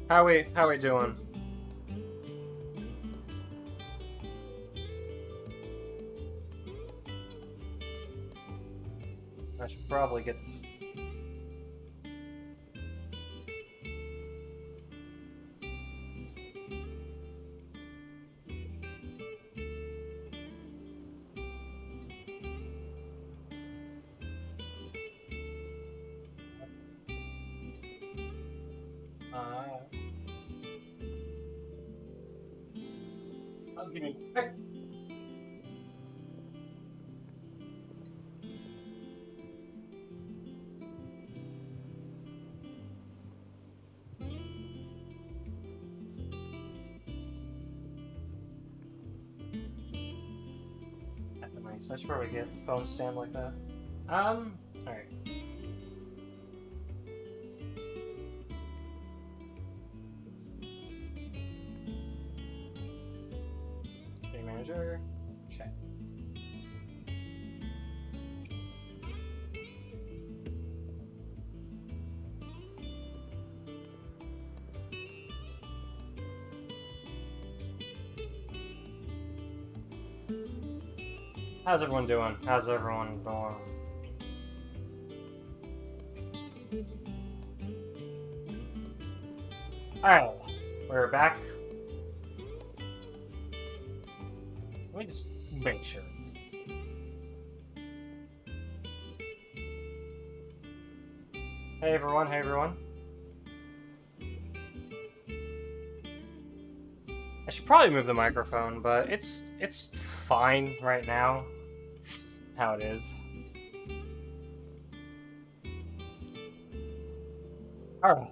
How we doing? I should probably get. I'll give you. That's nice. I should probably get a phone stand like that. Alright. Game manager, check. How's everyone doing? How's everyone doing? Alright, we're back. Let me just make sure. Hey everyone, hey everyone. I should probably move the microphone, but it's fine right now. How it is. Alright.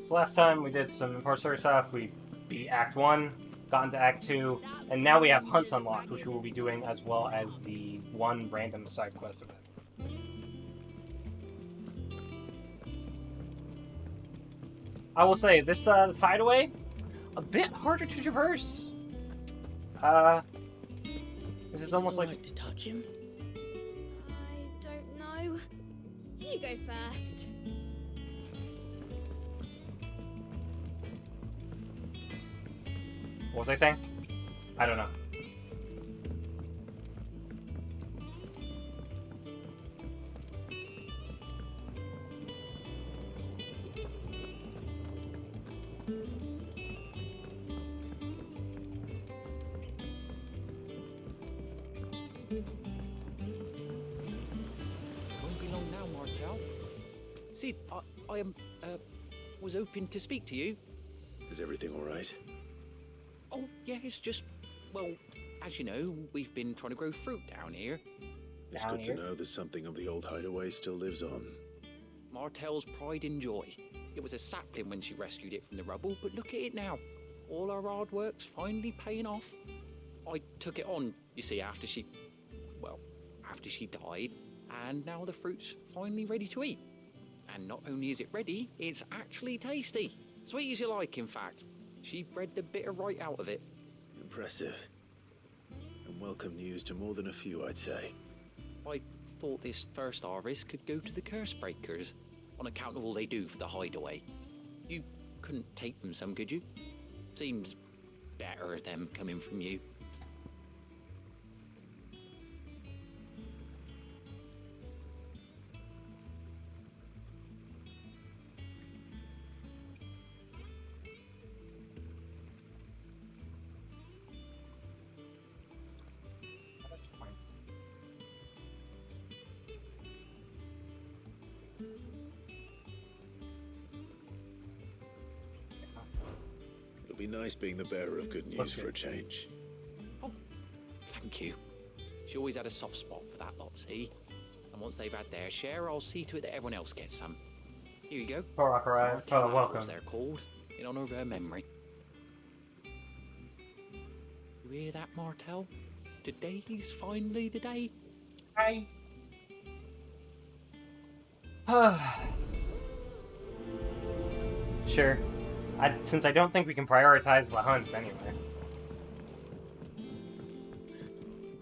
So last time we did some import story stuff, we beat Act 1, got into Act 2, and now we have Hunts unlocked, which we will be doing as well as the one random side quest event. I will say, this hideaway, a bit harder to traverse. This is almost like to touch him. I don't know. You go first. what was I saying? I don't know. Won't be long now, Martel. See, I was hoping to speak to you. Is everything all right? Oh, yeah, it's just, well, as you know, we've been trying to grow fruit down here. It's Down good here? to know that something of the old hideaway still lives on. Martel's pride and joy. It was a sapling when she rescued it from the rubble, but look at it now. All our hard work's finally paying off. I took it on, you see, after she died, and now the fruit's finally ready to eat. And not only is it ready, it's actually tasty. Sweet as you like, in fact. She bred the bitter right out of it. Impressive. And welcome news to more than a few, I'd say. I thought this first harvest could go to the curse breakers, on account of all they do for the hideaway. You couldn't take them some, could you? Seems better them coming from you. It'll be nice being the bearer of good news for a change. Oh, thank you. She always had a soft spot for that lot, see? And once they've had their share, I'll see to it that everyone else gets some. Here you go. Korok arrived. Martel Oh, welcome. apples, they're called, in honor of her memory. You hear that, Martel? Today's finally the day. Hi. Sure. Since I don't think we can prioritize the hunts anyway.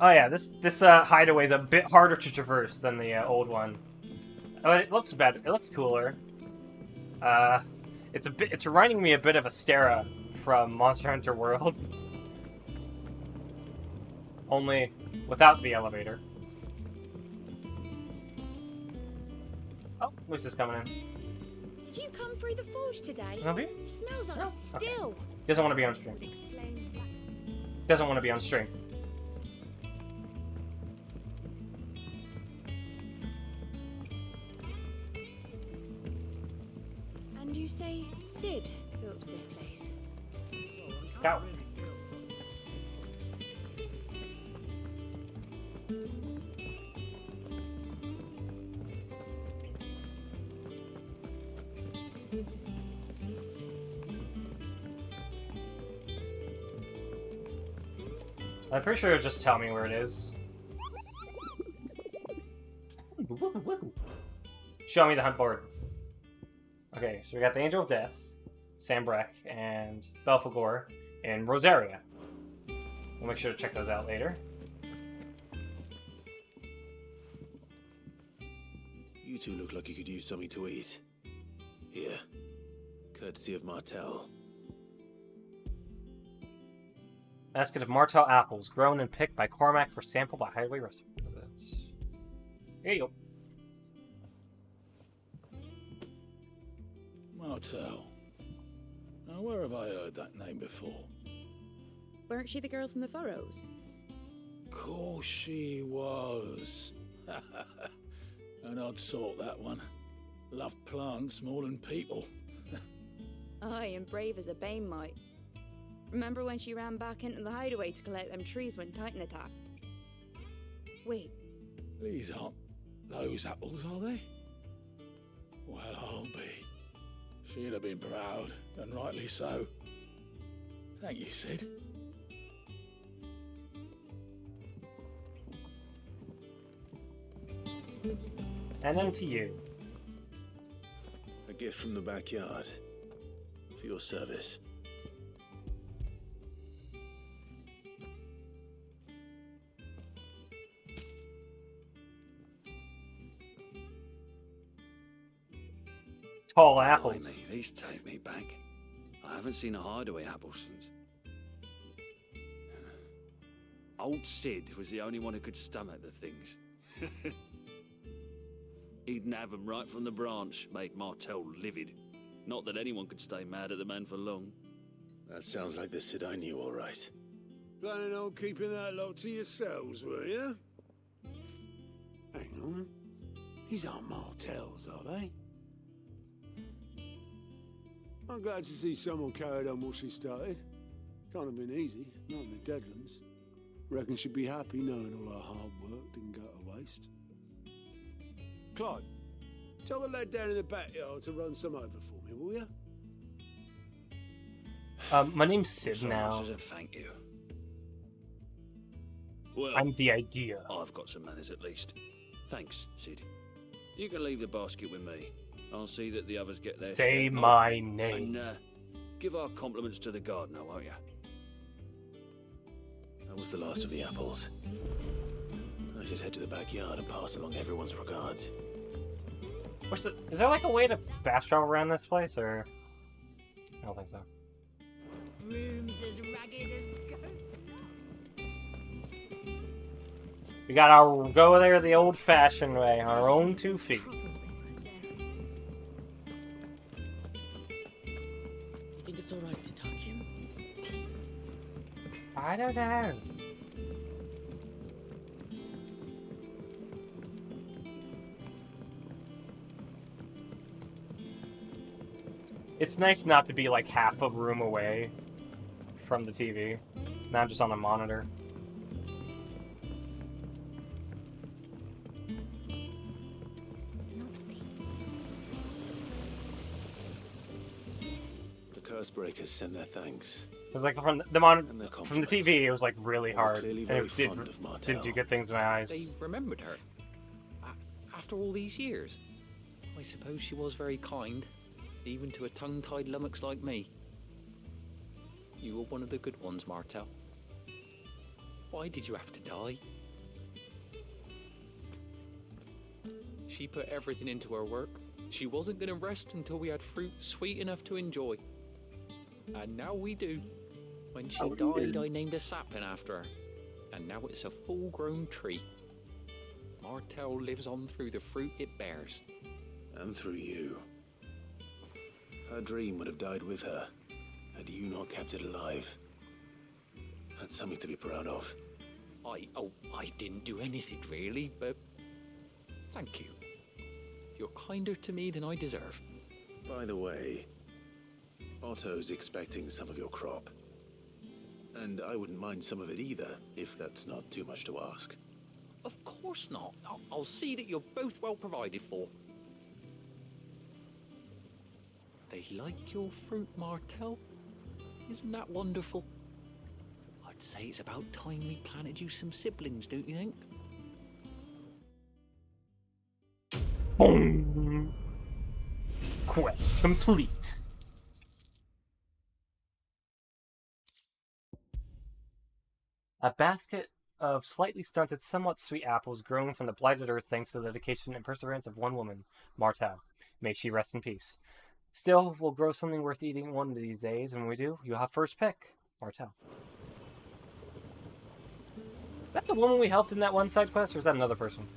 Oh yeah, this hideaway is a bit harder to traverse than the old one. Oh, it looks better. It looks cooler. It's reminding me a bit of Astera from Monster Hunter World. Only without the elevator. Oh, Lucy's coming in. Did you come through the forge today? Have you? It smells like No? a still. Doesn't want to be on stream. Would explain blacksmith. Doesn't want to be on stream. And you say Sid built this place? Go. I'm pretty sure it'll just tell me where it is. Show me the hunt board. Okay, so we got the Angel of Death, Sambrek, and Belphegor in Rosaria. We'll make sure to check those out later. You two look like you could use something to eat. Here. Courtesy of Martel. Basket of Martel apples, grown and picked by Cormac for sample by highway residents. Here you go. Martel. Now, where have I heard that name before? Weren't she the girl from the furrows? Course she was. An odd sort, that one. Loved plants more than people. Aye, and brave as a bane might. Remember when she ran back into the hideaway to collect them trees when Titan attacked? Wait, These aren't those apples, are they? Well, I'll be. She'd have been proud, and rightly so. Thank you, Sid. And then to you. A gift from the backyard. For your service. Tall apples. Blimey, these take me back. I haven't seen a hideaway apple since. Old Sid was the only one who could stomach the things. He'd nab them right from the branch, made Martel livid. Not that anyone could stay mad at the man for long. That sounds like the Sid I knew, all right. Planning on keeping that lot to yourselves, were you? Hang on. These aren't Martels, are they? I'm glad to see someone carried on what she started. Can't have been easy, not in the Deadlands. Reckon she'd be happy knowing all her hard work didn't go to waste. Clive, tell the lad down in the backyard to run some over for me, will you? My name's Sid So now. much as a thank you. Well, I'm the idea. I've got some manners at least. Thanks, Sid. You can leave the basket with me. I'll see that the others get their Say share. my name. And give our compliments to the gardener, won't you? That was the last of the apples. I should head to the backyard and pass along everyone's regards. Is there like a way to fast travel around this place, or? I don't think so. rooms as ragged as goats. We gotta go there the old-fashioned way, on our own 2 feet. Think it's alright to touch him? I don't know. It's nice not to be like half a room away from the TV. Now I'm just on a monitor. The curse breakers send their thanks. It was like from the And their from the compliments. TV, it was like really They were hard, clearly and very it fond of Martel. didn't do good things in my eyes. They remembered her. After all these years. I suppose she was very kind, even to a tongue-tied lummox like me. You were one of the good ones, Martel. Why did you have to die? She put everything into her work, she wasn't going to rest until we had fruit sweet enough to enjoy. And now we do. When she died, I named a sapling after her. And now it's a full-grown tree. Martell lives on through the fruit it bears. And through you. Her dream would have died with her, had you not kept it alive. That's something to be proud of. I didn't do anything really, but thank you. You're kinder to me than I deserve. By the way, Otto's expecting some of your crop. And I wouldn't mind some of it either, if that's not too much to ask. Of course not. I'll see that you're both well provided for. They like your fruit, Martell. Isn't that wonderful? I'd say it's about time we planted you some siblings, don't you think? Boom! Quest complete. A basket of slightly stunted, somewhat sweet apples grown from the blighted earth thanks to the dedication and perseverance of one woman, Martell. May she rest in peace. Still, we'll grow something worth eating one of these days, and when we do, you'll have first pick, Martell. Is that the woman we helped in that one side quest, or is that another person?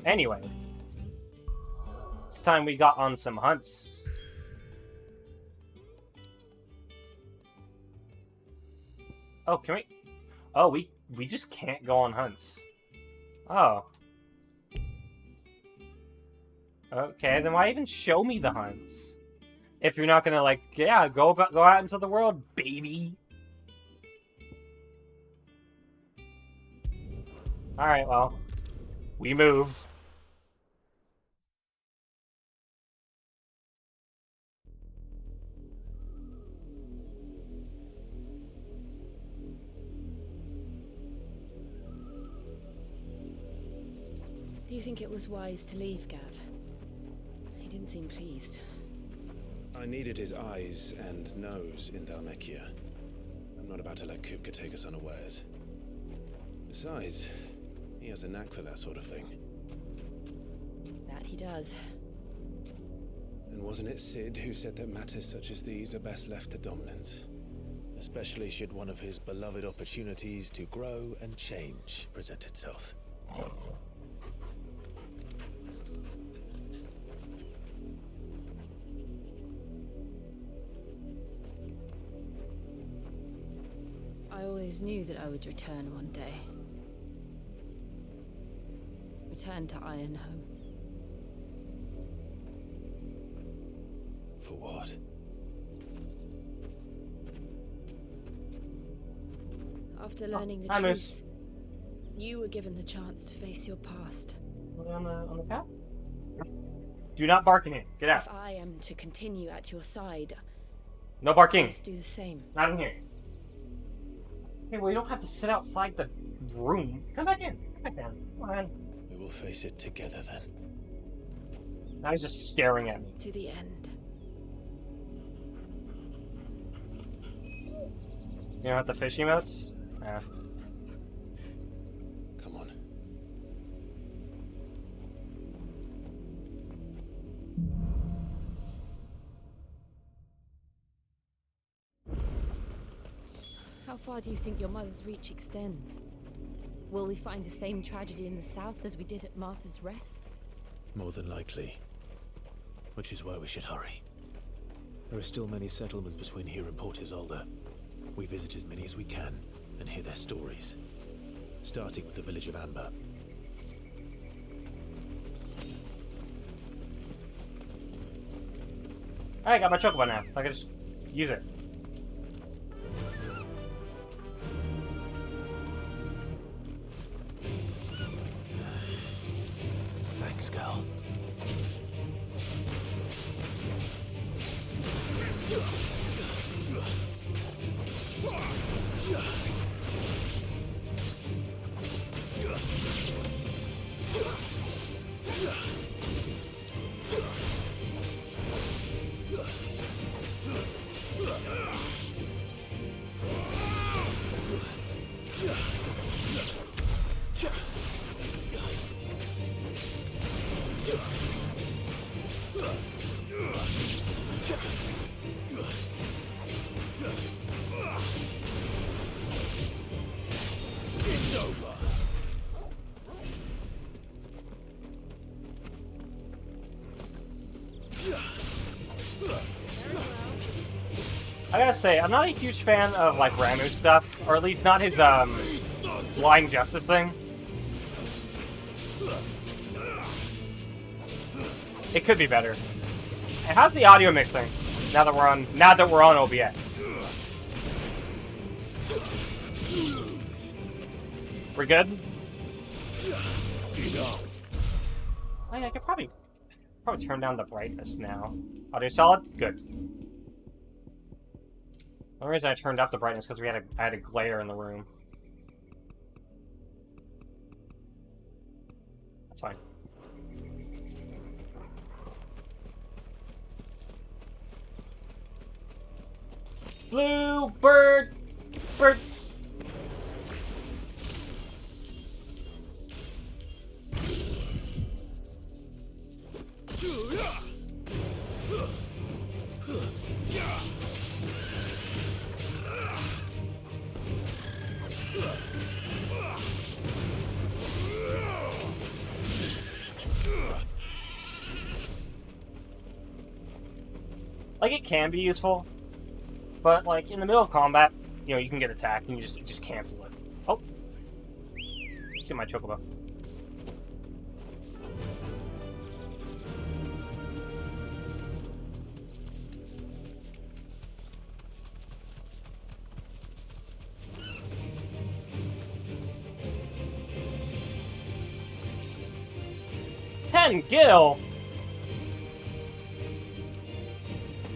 Anyway, it's time we got on some hunts. Oh, can we? Oh, we just can't go on hunts. Oh. Okay, then why even show me the hunts? If you're not gonna, like, yeah, go out into the world, baby. Alright, well, we move. Do you think it was wise to leave, Gav? He didn't seem pleased. I needed his eyes and nose in Dhalmekia. I'm not about to let Kupka take us unawares. Besides, he has a knack for that sort of thing. That he does. And wasn't it Sid who said that matters such as these are best left to dominance? Especially should one of his beloved opportunities to grow and change present itself. I always knew that I would return one day. Return to Ironhome. For what? After learning the Hi, miss. truth, you were given the chance to face your past. Are we on the path? Do not bark in here. Get out. If I am to continue at your side, No I barking. must do the same. Not in here. Okay, well, you don't have to sit outside the room. Come back in. Come back in. Come on. We will face it together then. Now he's just staring at me. To the end. You know what the fish emotes? Yeah. Come on. How far do you think your mother's reach extends? Will we find the same tragedy in the south as we did at Martha's Rest? More than likely. Which is why we should hurry. There are still many settlements between here and Port Isolde. We visit as many as we can and hear their stories. Starting with the village of Amber. I got my chocobo now. I can just use it. Thanks, Gal. I gotta say, I'm not a huge fan of, like, Ramu's stuff, or at least not his, Blind Justice thing. It could be better. And how's the audio mixing? Now that we're on OBS. We're good? Oh yeah, I could probably turn down the brightness now. Audio solid? Good. The only reason I turned up the brightness because I had a glare in the room. That's fine. Blue bird! Bird! Like, it can be useful, but, like, in the middle of combat, you know, you can get attacked and it just cancels it. Oh! Let's get my chocobo. Gil!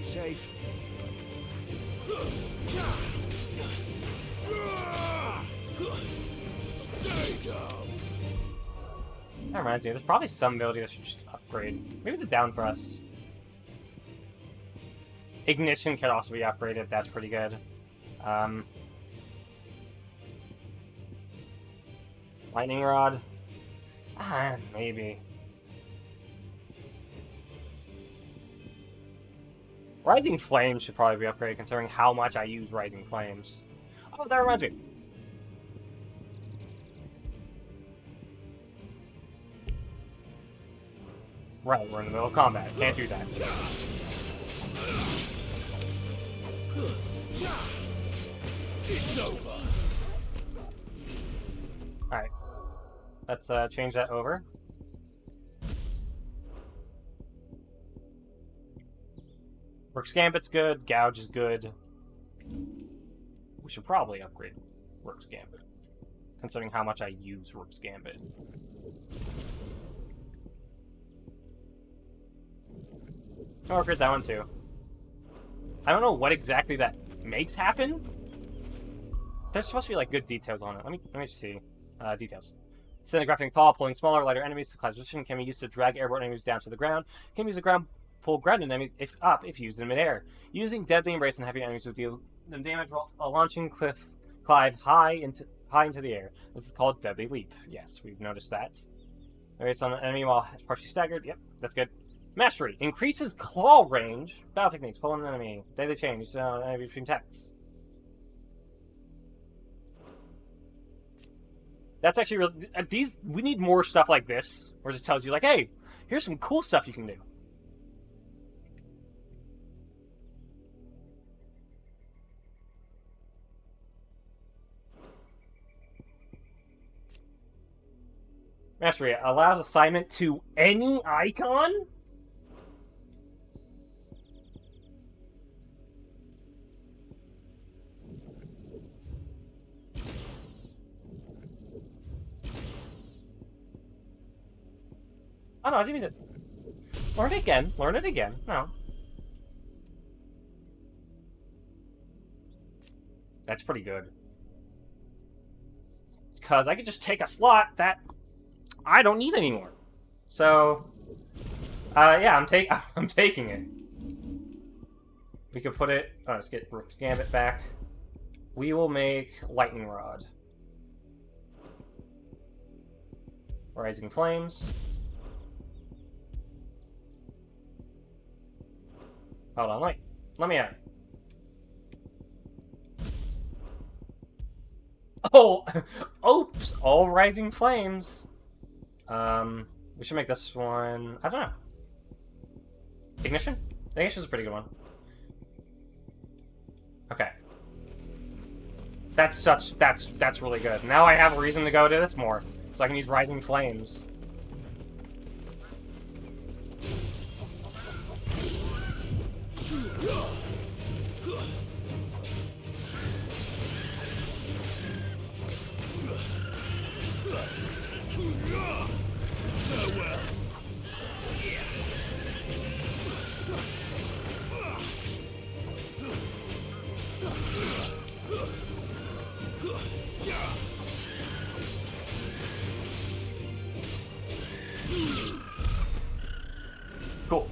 Safe. That reminds me, there's probably some ability that should just upgrade. Maybe the down thrust. Ignition could also be upgraded, that's pretty good. Lightning Rod? Maybe. Rising Flames should probably be upgraded, considering how much I use Rising Flames. Oh, that reminds me. Right, we're in the middle of combat. Can't do that. It's over. Alright. Let's change that over. Rook's Gambit's good, Gouge is good. We should probably upgrade Rook's Gambit, considering how much I use Rook's Gambit. I'll upgrade that one too. I don't know what exactly that makes happen. There's supposed to be like good details on it. Let me see. Details. Scintigraphing Claw, pulling smaller, lighter enemies to class position, can be used to drag airborne enemies down to the ground. Can be used to pull ground enemies up if used in midair. Using Deadly Embrace and heavy enemies will deal them damage while launching Clive high into the air. This is called Deadly Leap. Yes, we've noticed that. Erase on an enemy while partially staggered. Yep, that's good. Mastery. Increases claw range. Battle techniques. Pull an enemy. Daily change. Enemy between attacks. That's actually really... we need more stuff like this, where it tells you, like, hey, here's some cool stuff you can do. Mastery allows assignment to any icon? Oh no, I didn't mean to... Learn it again. Learn it again. No. That's pretty good. Because I could just take a slot that I don't need anymore. So, yeah, I'm taking it. We could put it... Oh, let's get Rook's Gambit back. We will make Lightning Rod. Rising Flames. Hold on, let me out. Oh! Oops! All Rising Flames. We should make this one... I don't know. Ignition? Ignition's a pretty good one. Okay. That's really good. Now I have a reason to go to this more, so I can use Rising Flames. Cool.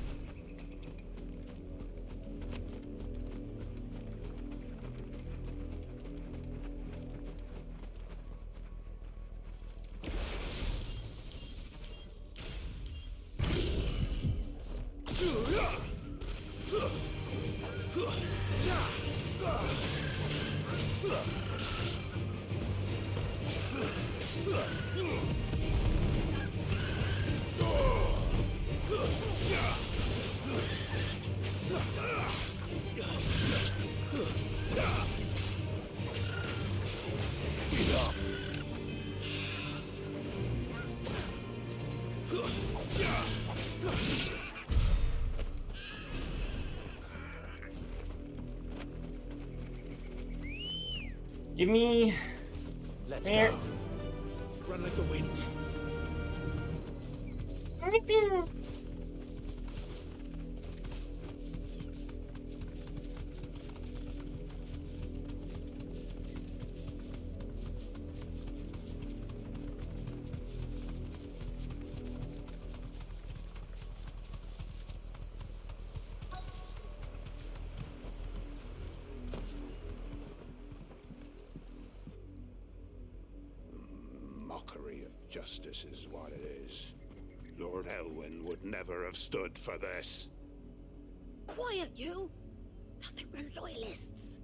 Give me... Let's Here. go. Run like the wind. Mockery of justice is what it is. Lord Elwyn would never have stood for this. Quiet, you! Thought they were loyalists.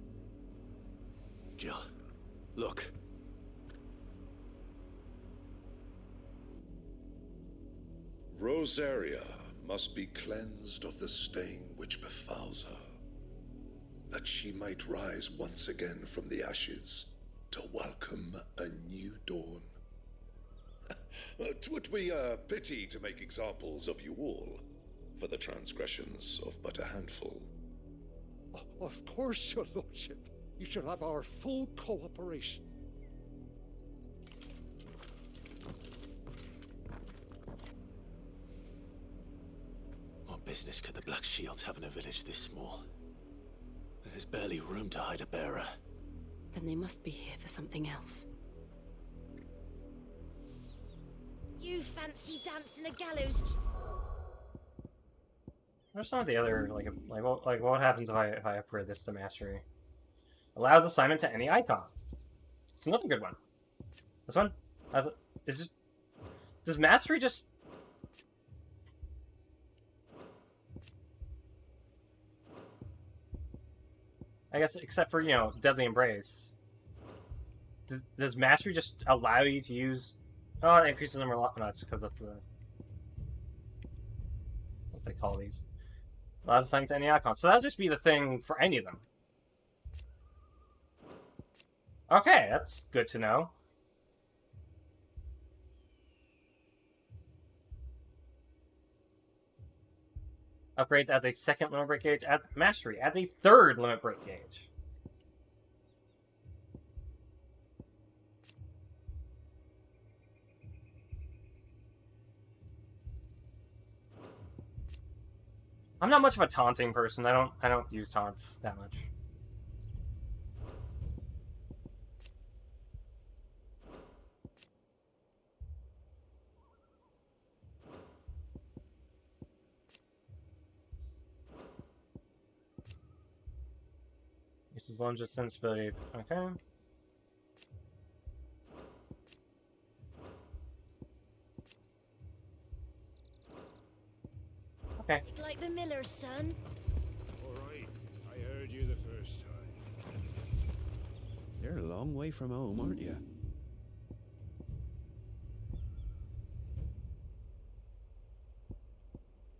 Jill, look. Rosaria must be cleansed of the stain which befouls her, that she might rise once again from the ashes to welcome a new dawn. 'Twould be a pity to make examples of you all, for the transgressions of but a handful. Of course, your lordship. You shall have our full cooperation. What business could the Black Shields have in a village this small? There's barely room to hide a bearer. Then they must be here for something else. You fancy dancing a gallows? There's not the other what happens if I upgrade this to mastery? Allows assignment to any icon. It's another good one. This one does mastery just? I guess except for Deadly Embrace. Does mastery just allow you to use? Oh, it increases the number of lock. No, it's because that's the what they call these. Allows assignment to any icon. So that'll just be the thing for any of them. Okay, that's good to know. Upgrades adds a second limit break gauge. Mastery adds a third limit break gauge. I'm not much of a taunting person. I don't use taunts that much. This is lunge sensibility. Okay. Okay. Like the miller's son. All right, I heard you the first time. You're a long way from home, aren't you?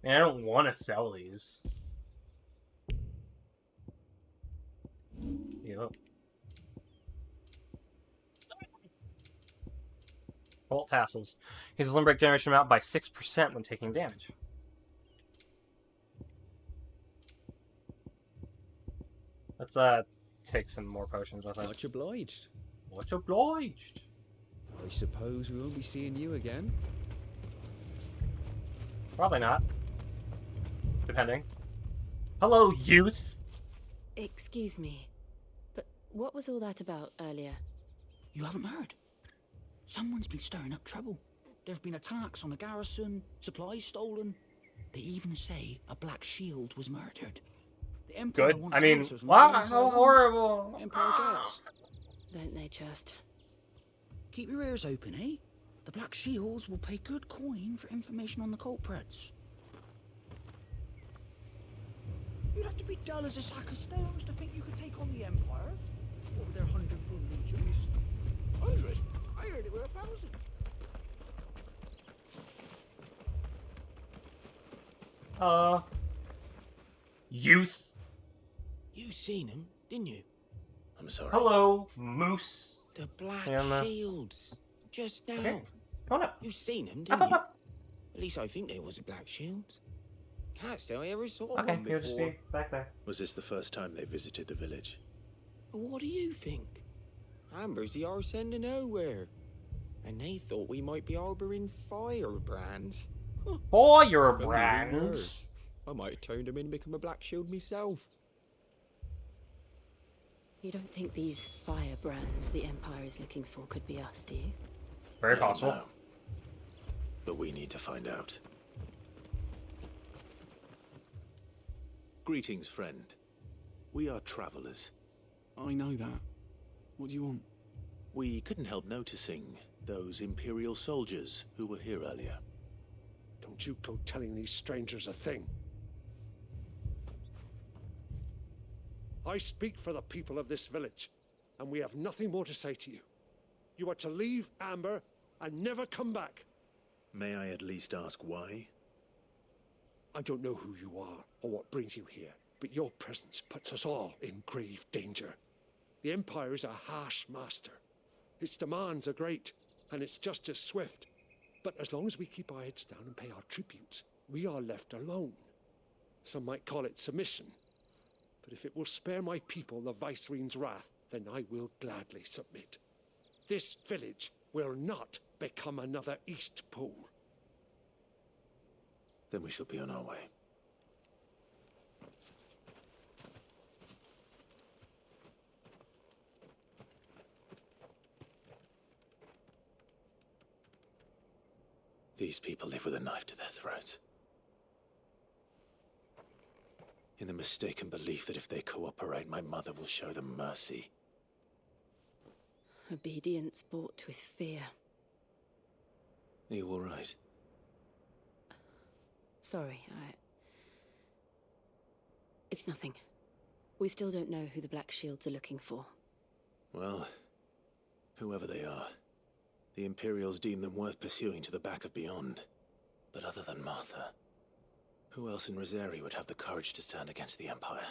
Man, I don't want to sell these. Yep. Bolt tassels. His limb break generation amount by 6% when taking damage. Let's take some more potions with us. Much obliged. Much obliged. I suppose we won't be seeing you again. Probably not. Depending. Hello, youth! Excuse me, but what was all that about earlier? You haven't heard? Someone's been stirring up trouble. There have been attacks on the garrison, supplies stolen. They even say a Black Shield was murdered. The Empire Good. wants I mean, answers on wow, where the how hell horrible! Empire gets. Don't they just? Keep your ears open, eh? The Black Shields will pay good coin for information on the culprits. You'd have to be dull as a sack of stones to think you could take on the Empire. What with their 100-foot legions? 100? I heard it were 1,000. Youth. You seen him, didn't you? I'm sorry. Hello, moose. The Black Yeah, Shields. Just now. Okay. Oh no. You seen him, Up, didn't up, you? up. At least I think there was a Black Shield. Can't say I ever saw Okay, one you'll just before. be back there. Was this the first time they visited the village? What do you think? Amber's the arse end of nowhere. And they thought we might be harbouring firebrands. Firebrands. I might have turned him in and become a Black Shield myself. You don't think these firebrands the Empire is looking for could be us, do you? Very possible. No. But we need to find out. Greetings, friend. We are travelers. I know that. What do you want? We couldn't help noticing those Imperial soldiers who were here earlier. Don't you go telling these strangers a thing. I speak for the people of this village, and we have nothing more to say to you. You are to leave Amber and never come back. May I at least ask why? I don't know who you are or what brings you here, but your presence puts us all in grave danger. The Empire is a harsh master. Its demands are great, and its justice swift. But as long as we keep our heads down and pay our tributes, we are left alone. Some might call it submission. But if it will spare my people the Viceroy's wrath, then I will gladly submit. This village will not become another East Pole. Then we shall be on our way. These people live with a knife to their throats. In the mistaken belief that if they cooperate, my mother will show them mercy. Obedience bought with fear. Are you all right? Sorry, It's nothing. We still don't know who the Black Shields are looking for. Well, whoever they are, the Imperials deem them worth pursuing to the back of beyond. But other than Martha, who else in Rosari would have the courage to stand against the Empire?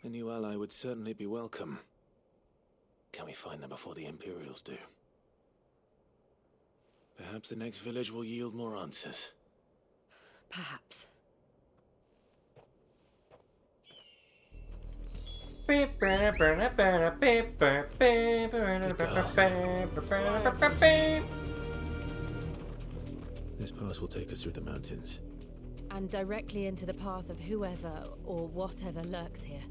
A new ally would certainly be welcome. Can we find them before the Imperials do? Perhaps the next village will yield more answers. Perhaps. This pass will take us through the mountains. And directly into the path of whoever or whatever lurks here.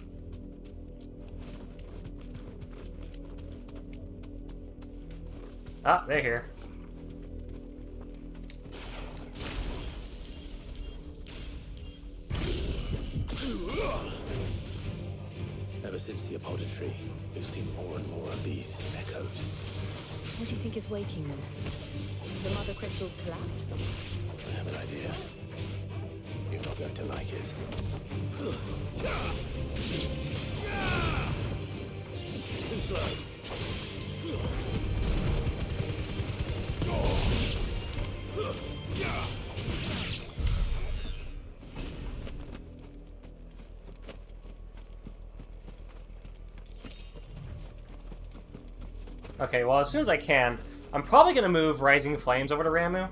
Ah, they're here. Ever since the apothecary, we've seen more and more of these echoes. What do you think is waking them? The mother crystal's collapse? I have an idea. You're not going to like it. Too slow. Okay, well, as soon as I can, I'm probably going to move Rising Flames over to Ramu.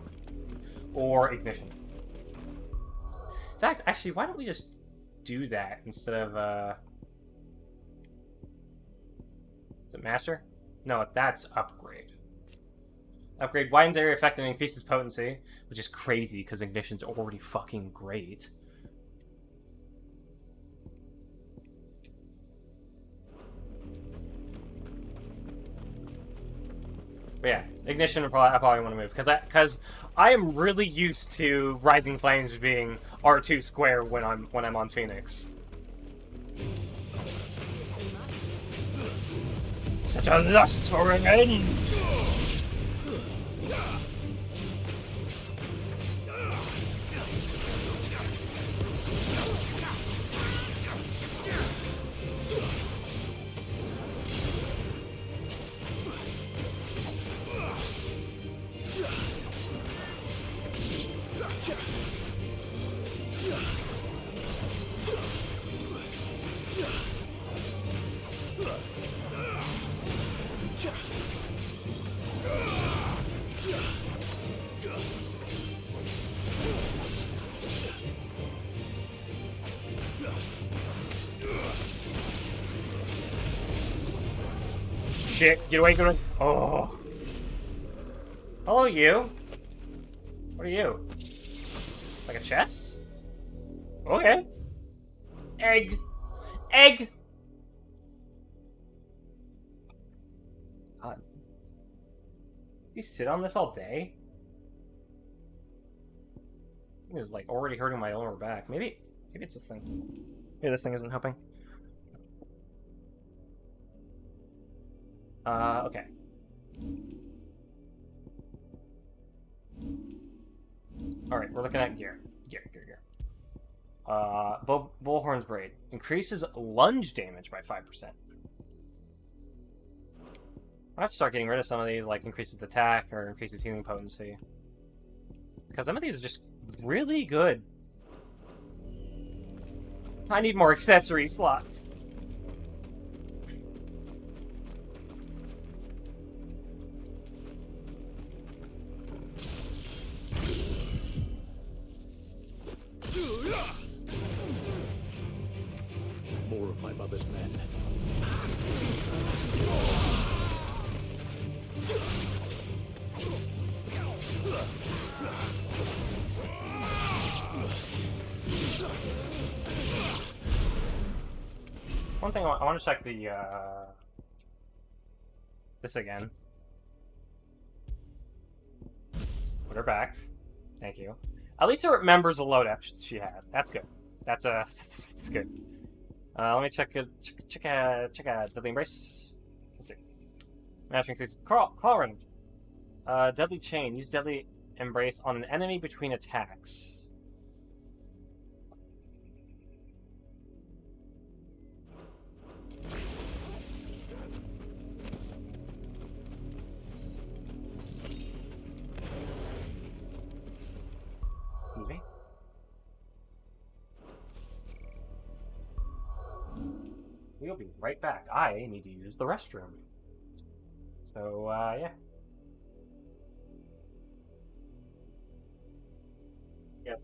Or Ignition. In fact, actually, why don't we just do that instead of, Is it Master? No, that's Upgrade. Upgrade widens area effect and increases potency, which is crazy because Ignition's already fucking great. But yeah, Ignition I probably want to move because I am really used to Rising Flames being R2 square when I'm on Phoenix. Such a lust for revenge! Shit, get away, get away. Oh. Hello, you. What are you? Like a chest? Okay. Egg. Egg! God. You sit on this all day? It is like already hurting my lower back. Maybe it's this thing. Maybe this thing isn't helping. Okay. Alright, we're looking at gear. Gear. Bullhorn's Braid. Increases lunge damage by 5%. I have to start getting rid of some of these, like increases attack or increases healing potency. Because some of these are just really good. I need more accessory slots. More of my mother's men. One thing I want to check the this again. Put her back. Thank you. At least it remembers the loadout she had. That's good. That's that's good. Let me check a Deadly Embrace. Let's see. Master increase claw range. Deadly Chain. Use Deadly Embrace on an enemy between attacks. Excuse me. We'll be right back. I need to use the restroom. So, yeah. Yep.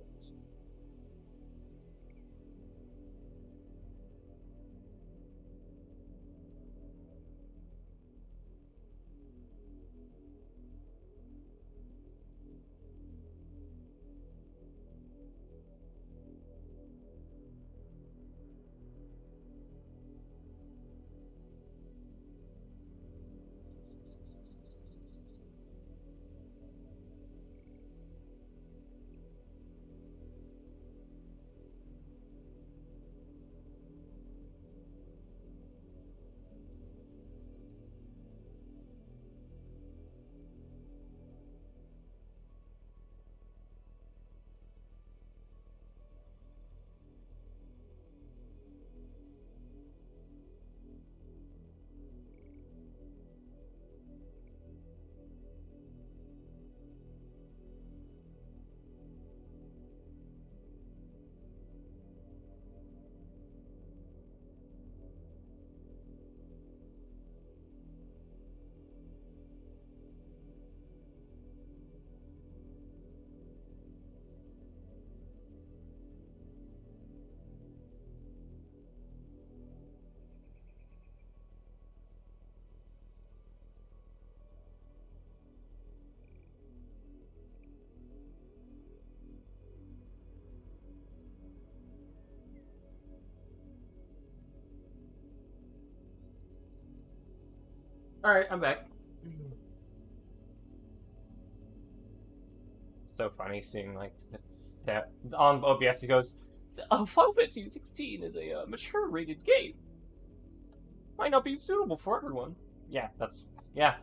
Alright, I'm back. So funny seeing, like, that on OBS it goes, Final Fantasy 16 is a mature rated game. Might not be suitable for everyone. Yeah, yeah.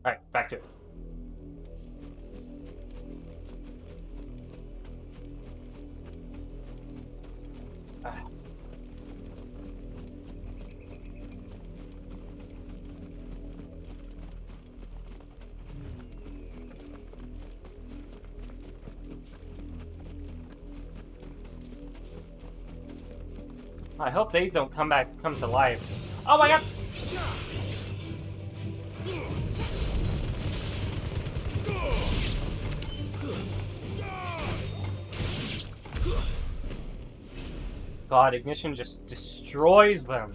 Alright, back to it. I hope these don't come to life. Oh my god! God, Ignition just destroys them.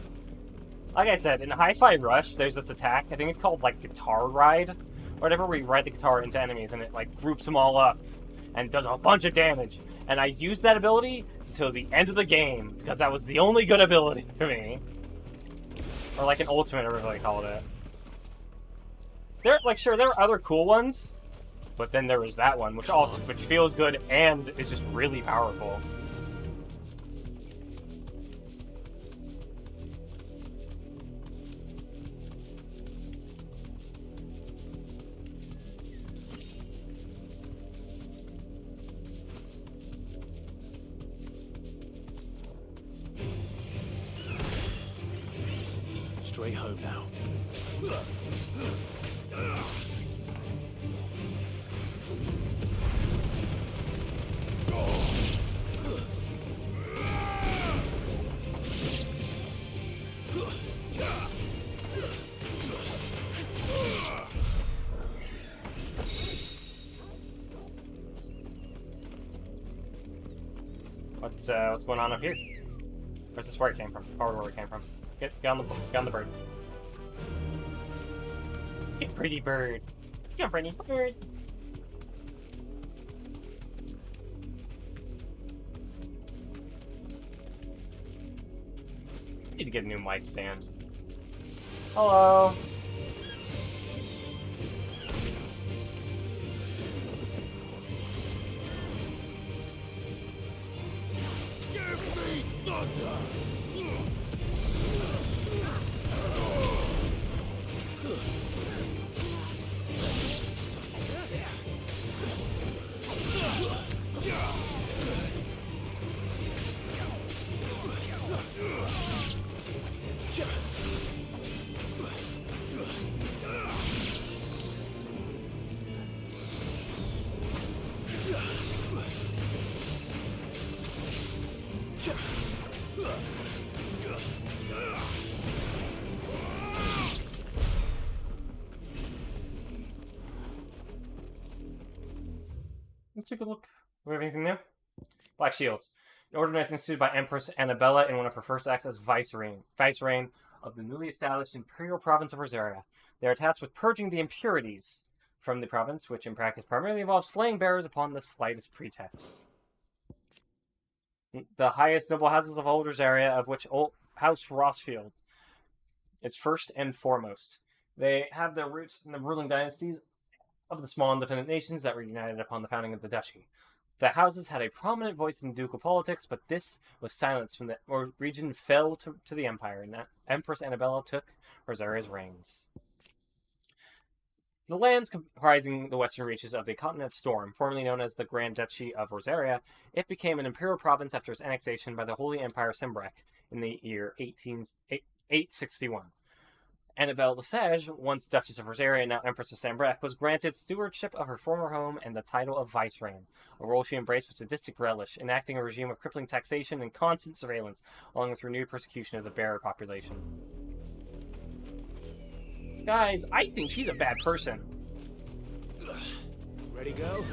Like I said, in Hi-Fi Rush, there's this attack, I think it's called, like, Guitar Ride, or whatever, where you ride the guitar into enemies and it, like, groups them all up and does a bunch of damage. And I used that ability until the end of the game, because that was the only good ability for me. Or, like, an ultimate, or whatever they called it. Sure, there are other cool ones, but then there was that one, which feels good and is just really powerful. Straight home now. What's going on up here? Where's this where it came from? Probably where it came from. Get on the bird. Get pretty bird. Get pretty bird. Need to get a new mic stand. Hello. Give me thunder! Let's take a look. Do we have anything new? Black Shields. An organization instituted by Empress Annabella in one of her first acts as vicereine of the newly established Imperial Province of Rosaria. They are tasked with purging the impurities from the province, which in practice primarily involves slaying bearers upon the slightest pretext. The highest noble houses of Old Rosaria, of which House Rossfield is first and foremost. They have their roots in the ruling dynasties of the small independent nations that were united upon the founding of the duchy. The houses had a prominent voice in ducal politics, but this was silenced when the region fell to the empire, and Empress Annabella took Rosaria's reigns. The lands comprising the western reaches of the continent of Storm, formerly known as the Grand Duchy of Rosaria, it became an imperial province after its annexation by the Holy Empire Sembrek in the year 861. Annabelle Lesage, once Duchess of Rosaria and now Empress of Sembrek, was granted stewardship of her former home and the title of vicereine, a role she embraced with sadistic relish, enacting a regime of crippling taxation and constant surveillance, along with renewed persecution of the bearer population. Guys, I think she's a bad person. Ready, go?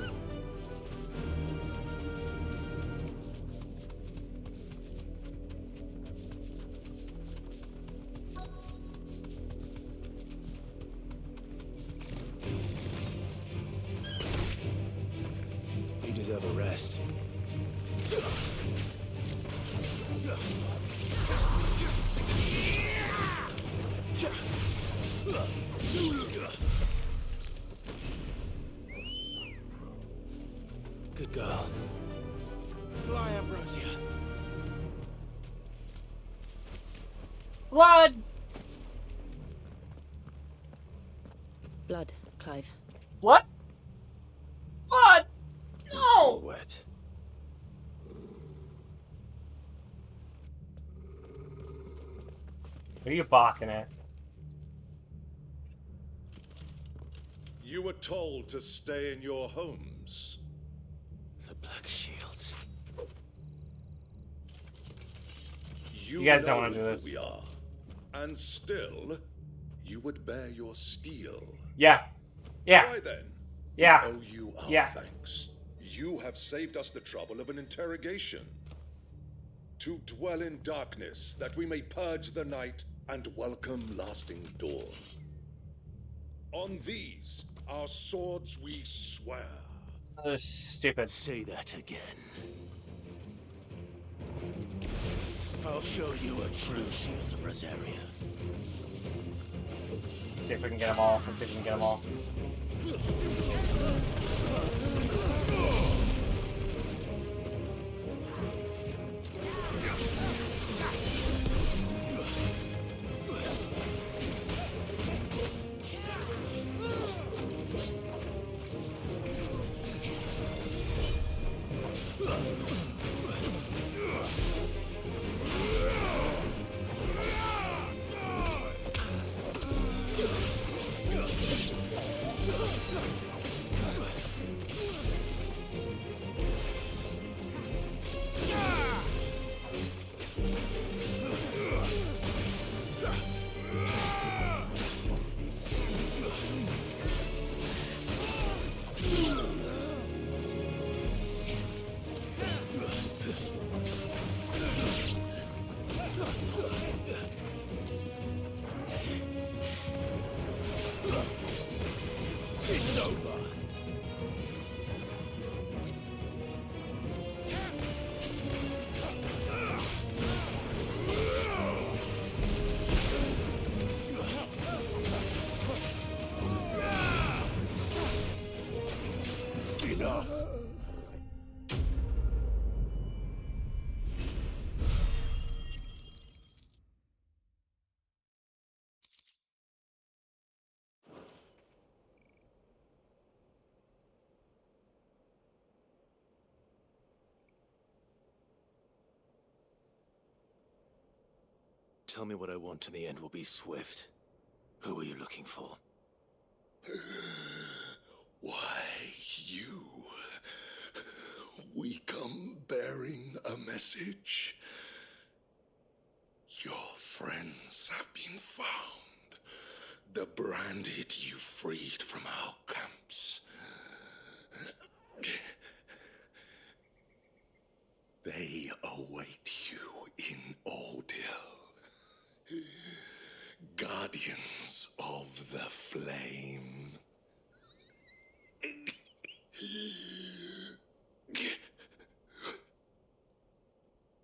rest. Good girl. Fly, Ambrosia. Blood! Blood, Clive. What? Blood! Still No! wet. What are you barking at? You were told to stay in your homes. The Black Shields. You guys don't know wanna do this. who we are, and still, you would bear your steel. Yeah. Yeah. Why then? Yeah. We owe you our Yeah. thanks. You have saved us the trouble of an interrogation. To dwell in darkness, that we may purge the night and welcome lasting dawn. On these, our swords we swear. Stupid. Say that again. I'll show you a true shield of Rosaria. See if we can get them all. Let's see if we can get them all. It's over. Enough. Tell me what I want and the end will be swift. Who are you looking for? Why, you. We come bearing a message. Your friends have been found. The branded you freed from our camps. They await you in Ordeal. Guardians of the Flame.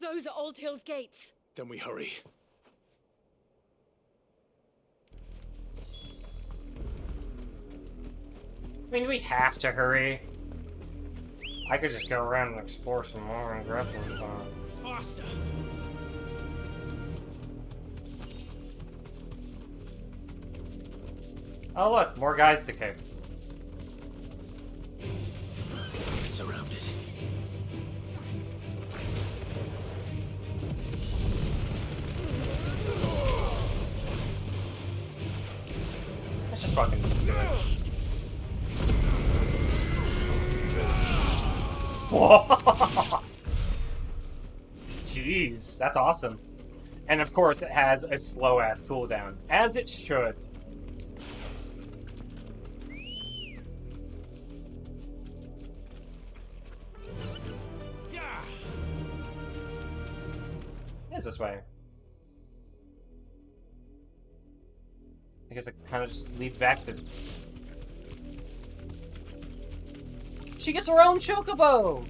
Those are Old Hill's gates. Then we hurry. I mean, we have to hurry. I could just go around and explore some more and grab some stuff. Faster! Oh look, more guys to kick. Surrounded. Let's just fucking do it. Whoa! Jeez, that's awesome. And of course, it has a slow-ass cooldown, as it should. It's this way. I guess it kind of just leads back to... She gets her own chocobo!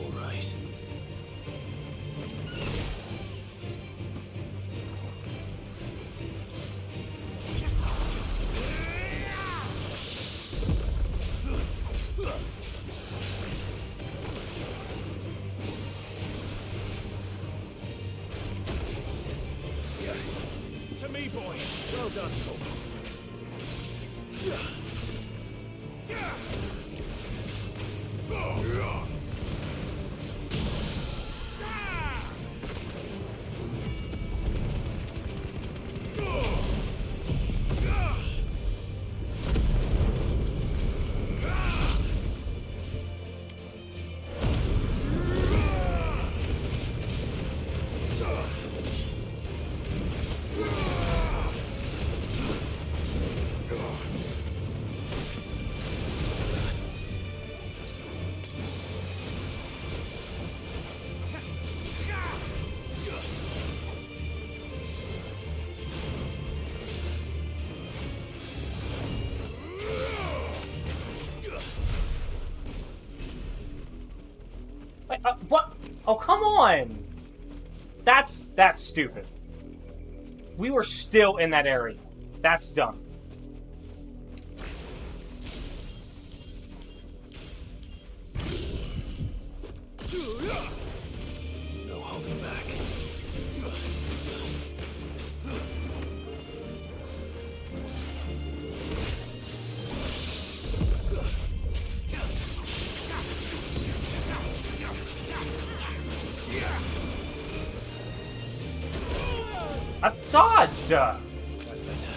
All right. To me, boy. Well done, Tom. Wait, what? Oh, come on! That's stupid. We were still in that area. That's dumb. No holding back. I dodged! That's better.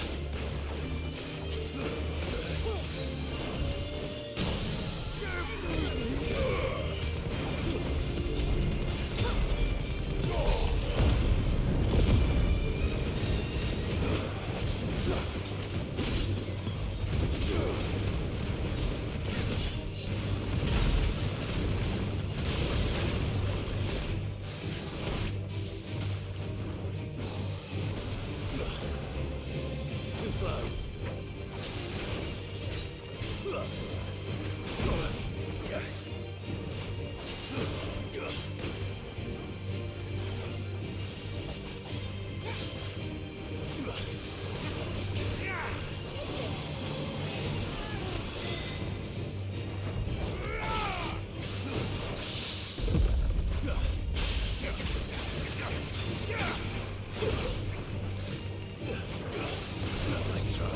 Too slow. Nice try.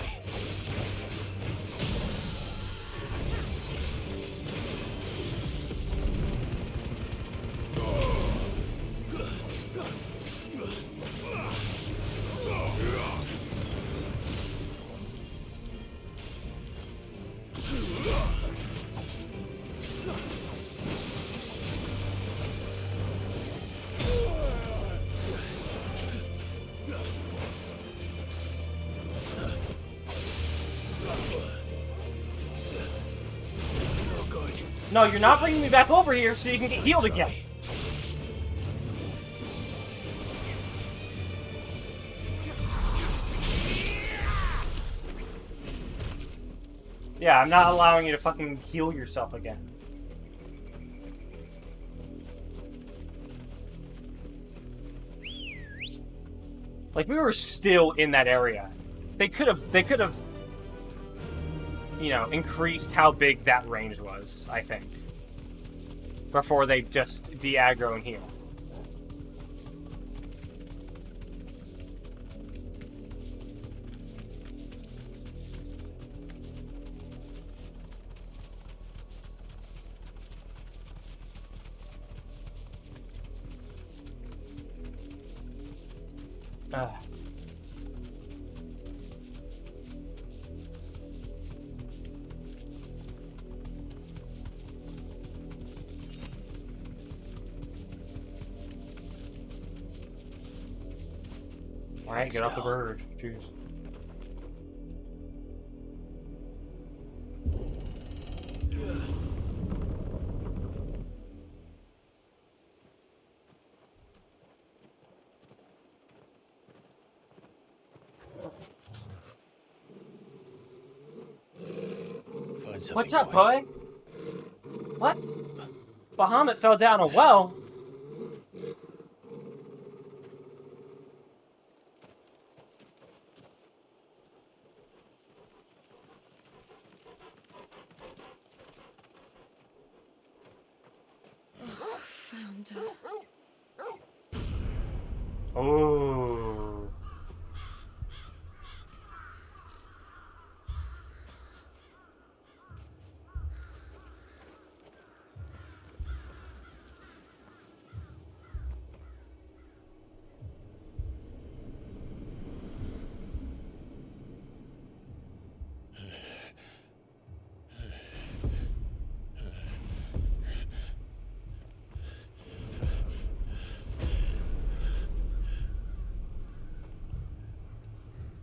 Oh, good. No, you're not bringing me back over here so you can get healed again. Yeah, I'm not allowing you to fucking heal yourself again. Like, we were still in that area. They could have, you know, increased how big that range was, I think. Before they just de-aggro and heal. Alright, get off the bird. Jeez. What's up, boy? What? Bahamut fell down a well. Found her. Oh.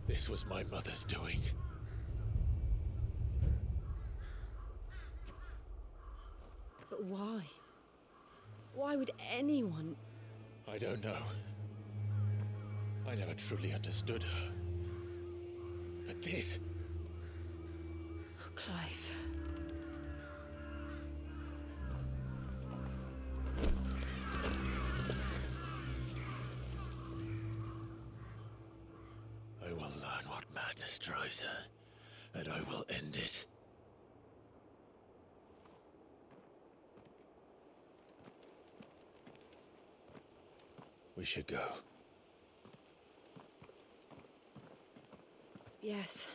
This was my mother's doing. But why? Why would anyone... I don't know. I never truly understood her. But this... Oh, Clive. I will learn what madness drives her, and I will end it. We should go. Yes.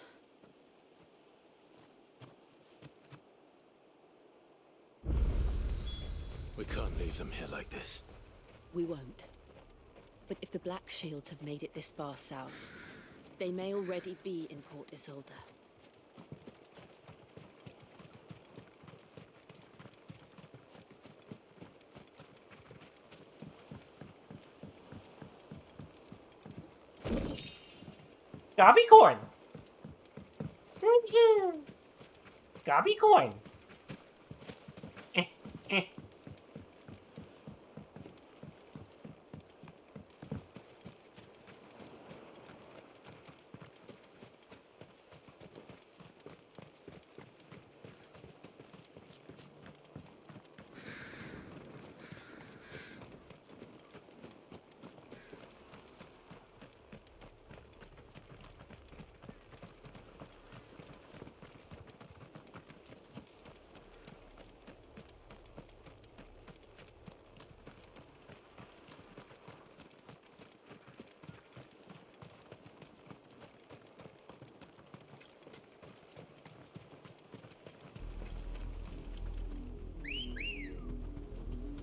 We can't leave them here like this. We won't. But if the Black Shields have made it this far south, they may already be in Port Isolde. Gobby corn. Gobby corn.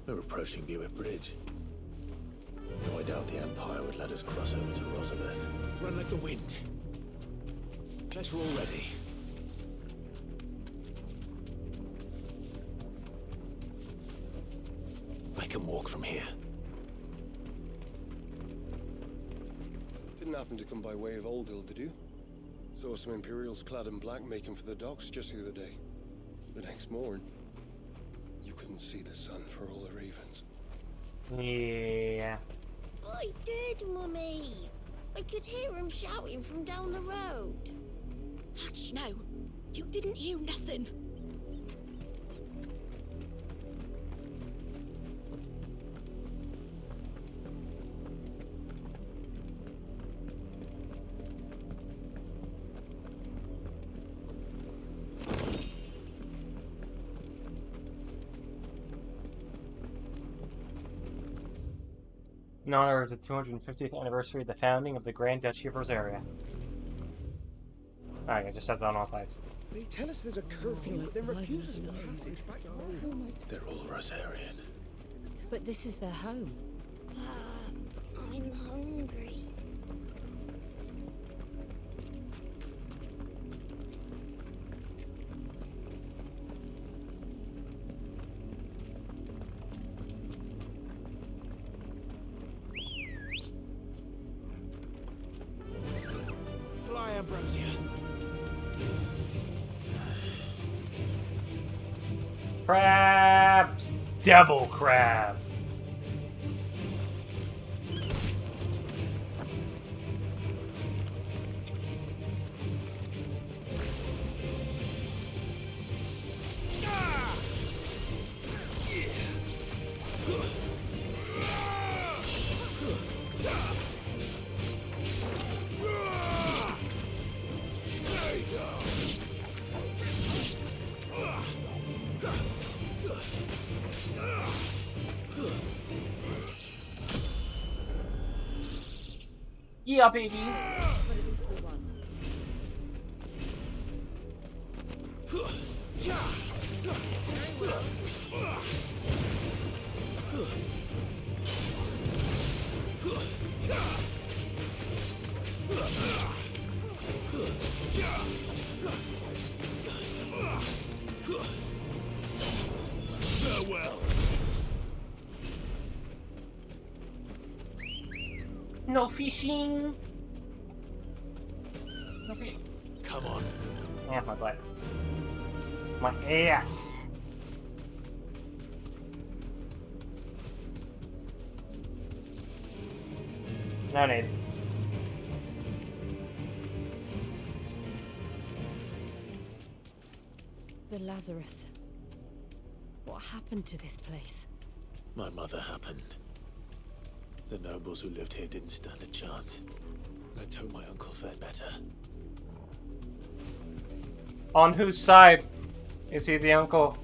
We're approaching Buick Bridge. No, I doubt the Empire would let us cross over to Rosalith. Run like the wind. Unless we're all ready. I can walk from here. Didn't happen to come by way of Oldhill, did you? Saw some Imperials clad in black making for the docks just the other day. The next morn, you couldn't see the sun for all the ravens. Yeah. I did, Mummy. I could hear him shouting from down the road. Hush, no. You didn't hear nothing. In honor of the 250th anniversary of the founding of the Grand Duchy of Rosaria. Alright, I just set that on all sides. They tell us there's a curfew, but then refuse us passage back home. They're all Rosarian. But this is their home. I'm hungry. Fly, Ambrosia. Crab! Devil crab! Yeah, baby. But at least we won. Farewell. No fishing. No fishing. Come on. Yeah, my butt. My ass. No need. The Lazarus. What happened to this place? My mother happened. The nobles who lived here didn't stand a chance. Let's hope my uncle fared better. On whose side is he the uncle?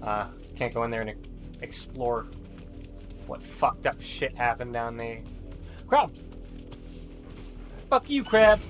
Can't go in there and explore what fucked up shit happened down there. Crab! Fuck you, crab!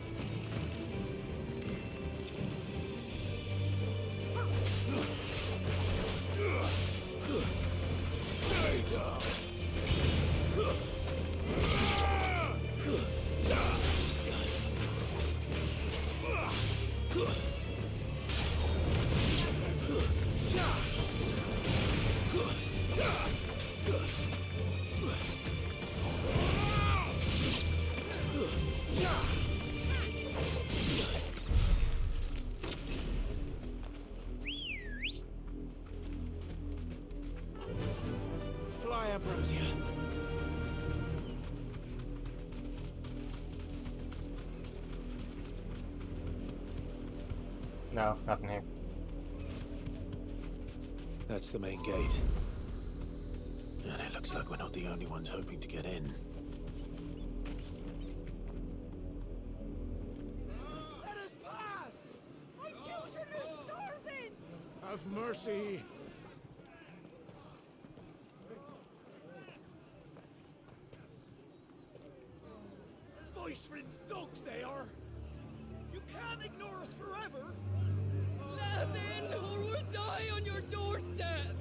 Fly, Ambrosia. No, nothing here. That's the main gate. And it looks like we're not the only ones hoping to get in. Let us pass! My children are starving! Have mercy! Voice friends dogs they are! You can't ignore us forever! Let us in, or we'll die on your doorstep!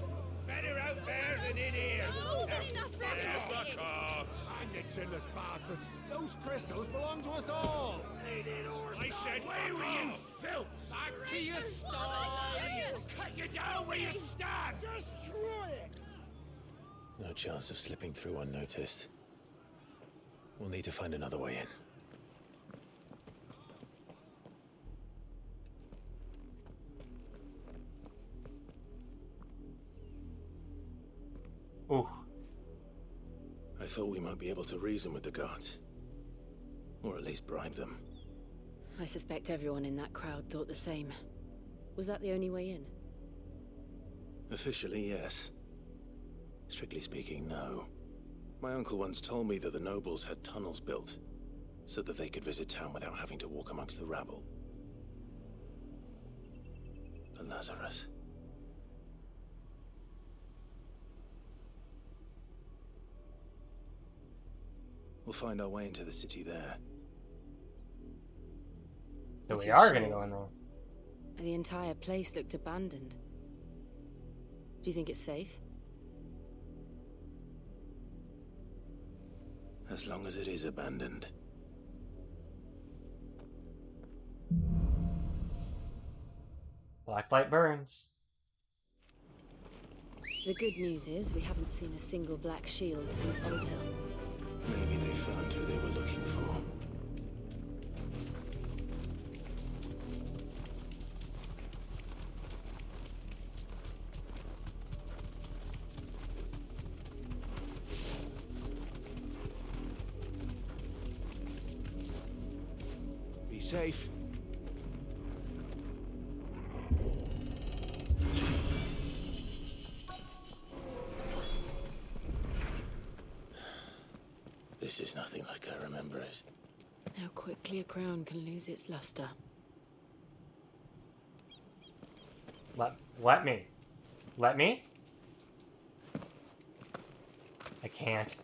Better out there than in here! No, get enough Fuck off! And the chinless bastards! Those crystals belong to us all! I said, where were you, filth? Back to your sties! Cut you down where you stand! Destroy it! No chance of slipping through unnoticed. We'll need to find another way in. Ooh. I thought we might be able to reason with the guards. Or at least bribe them. I suspect everyone in that crowd thought the same. Was that the only way in? Officially, yes. Strictly speaking, no. My uncle once told me that the nobles had tunnels built, so that they could visit town without having to walk amongst the rabble. The Lazarus. We'll find our way into the city there. So we are gonna go in there. The entire place looked abandoned. Do you think it's safe? As long as it is abandoned. Black light burns. The good news is we haven't seen a single black shield since Old Hill. Maybe they found who they were looking for. Be safe. This is nothing like I remember it. How quickly a crown can lose its luster. Let me. Let me? I can't.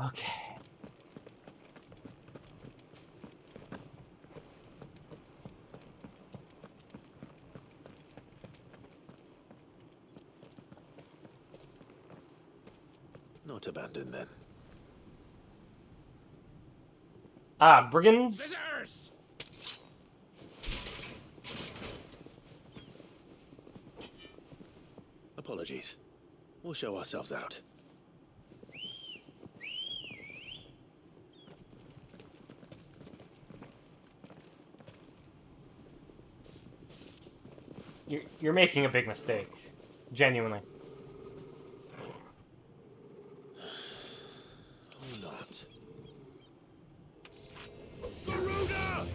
Okay. Not abandoned then. Ah, brigands? Visitors! Apologies. We'll show ourselves out. You're making a big mistake. Genuinely. Or not. Garuda!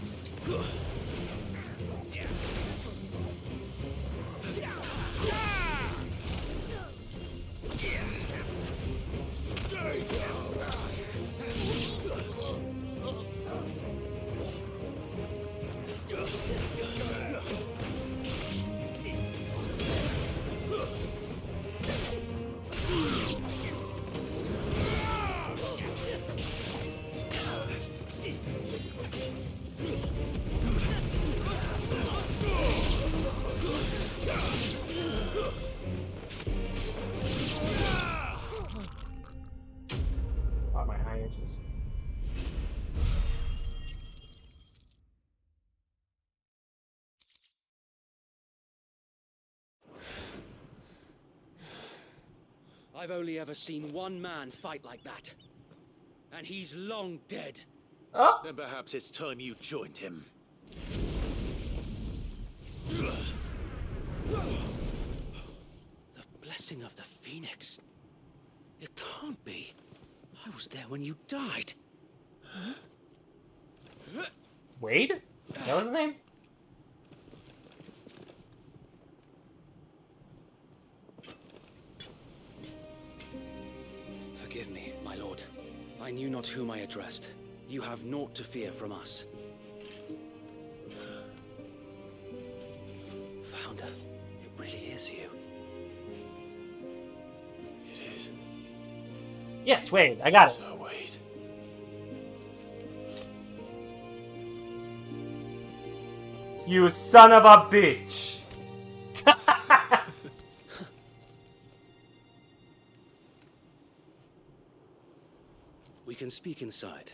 Got my high inches. I've only ever seen one man fight like that. And he's long dead. Oh! Then perhaps it's time you joined him. The blessing of the Phoenix. It can't be. I was there when you died. Wade? That was his name? Forgive me, my lord. I knew not whom I addressed. You have naught to fear from us. Founder, it really is you. It is. Yes, Wade. I got it. So, Wade. You son of a bitch. We can speak inside.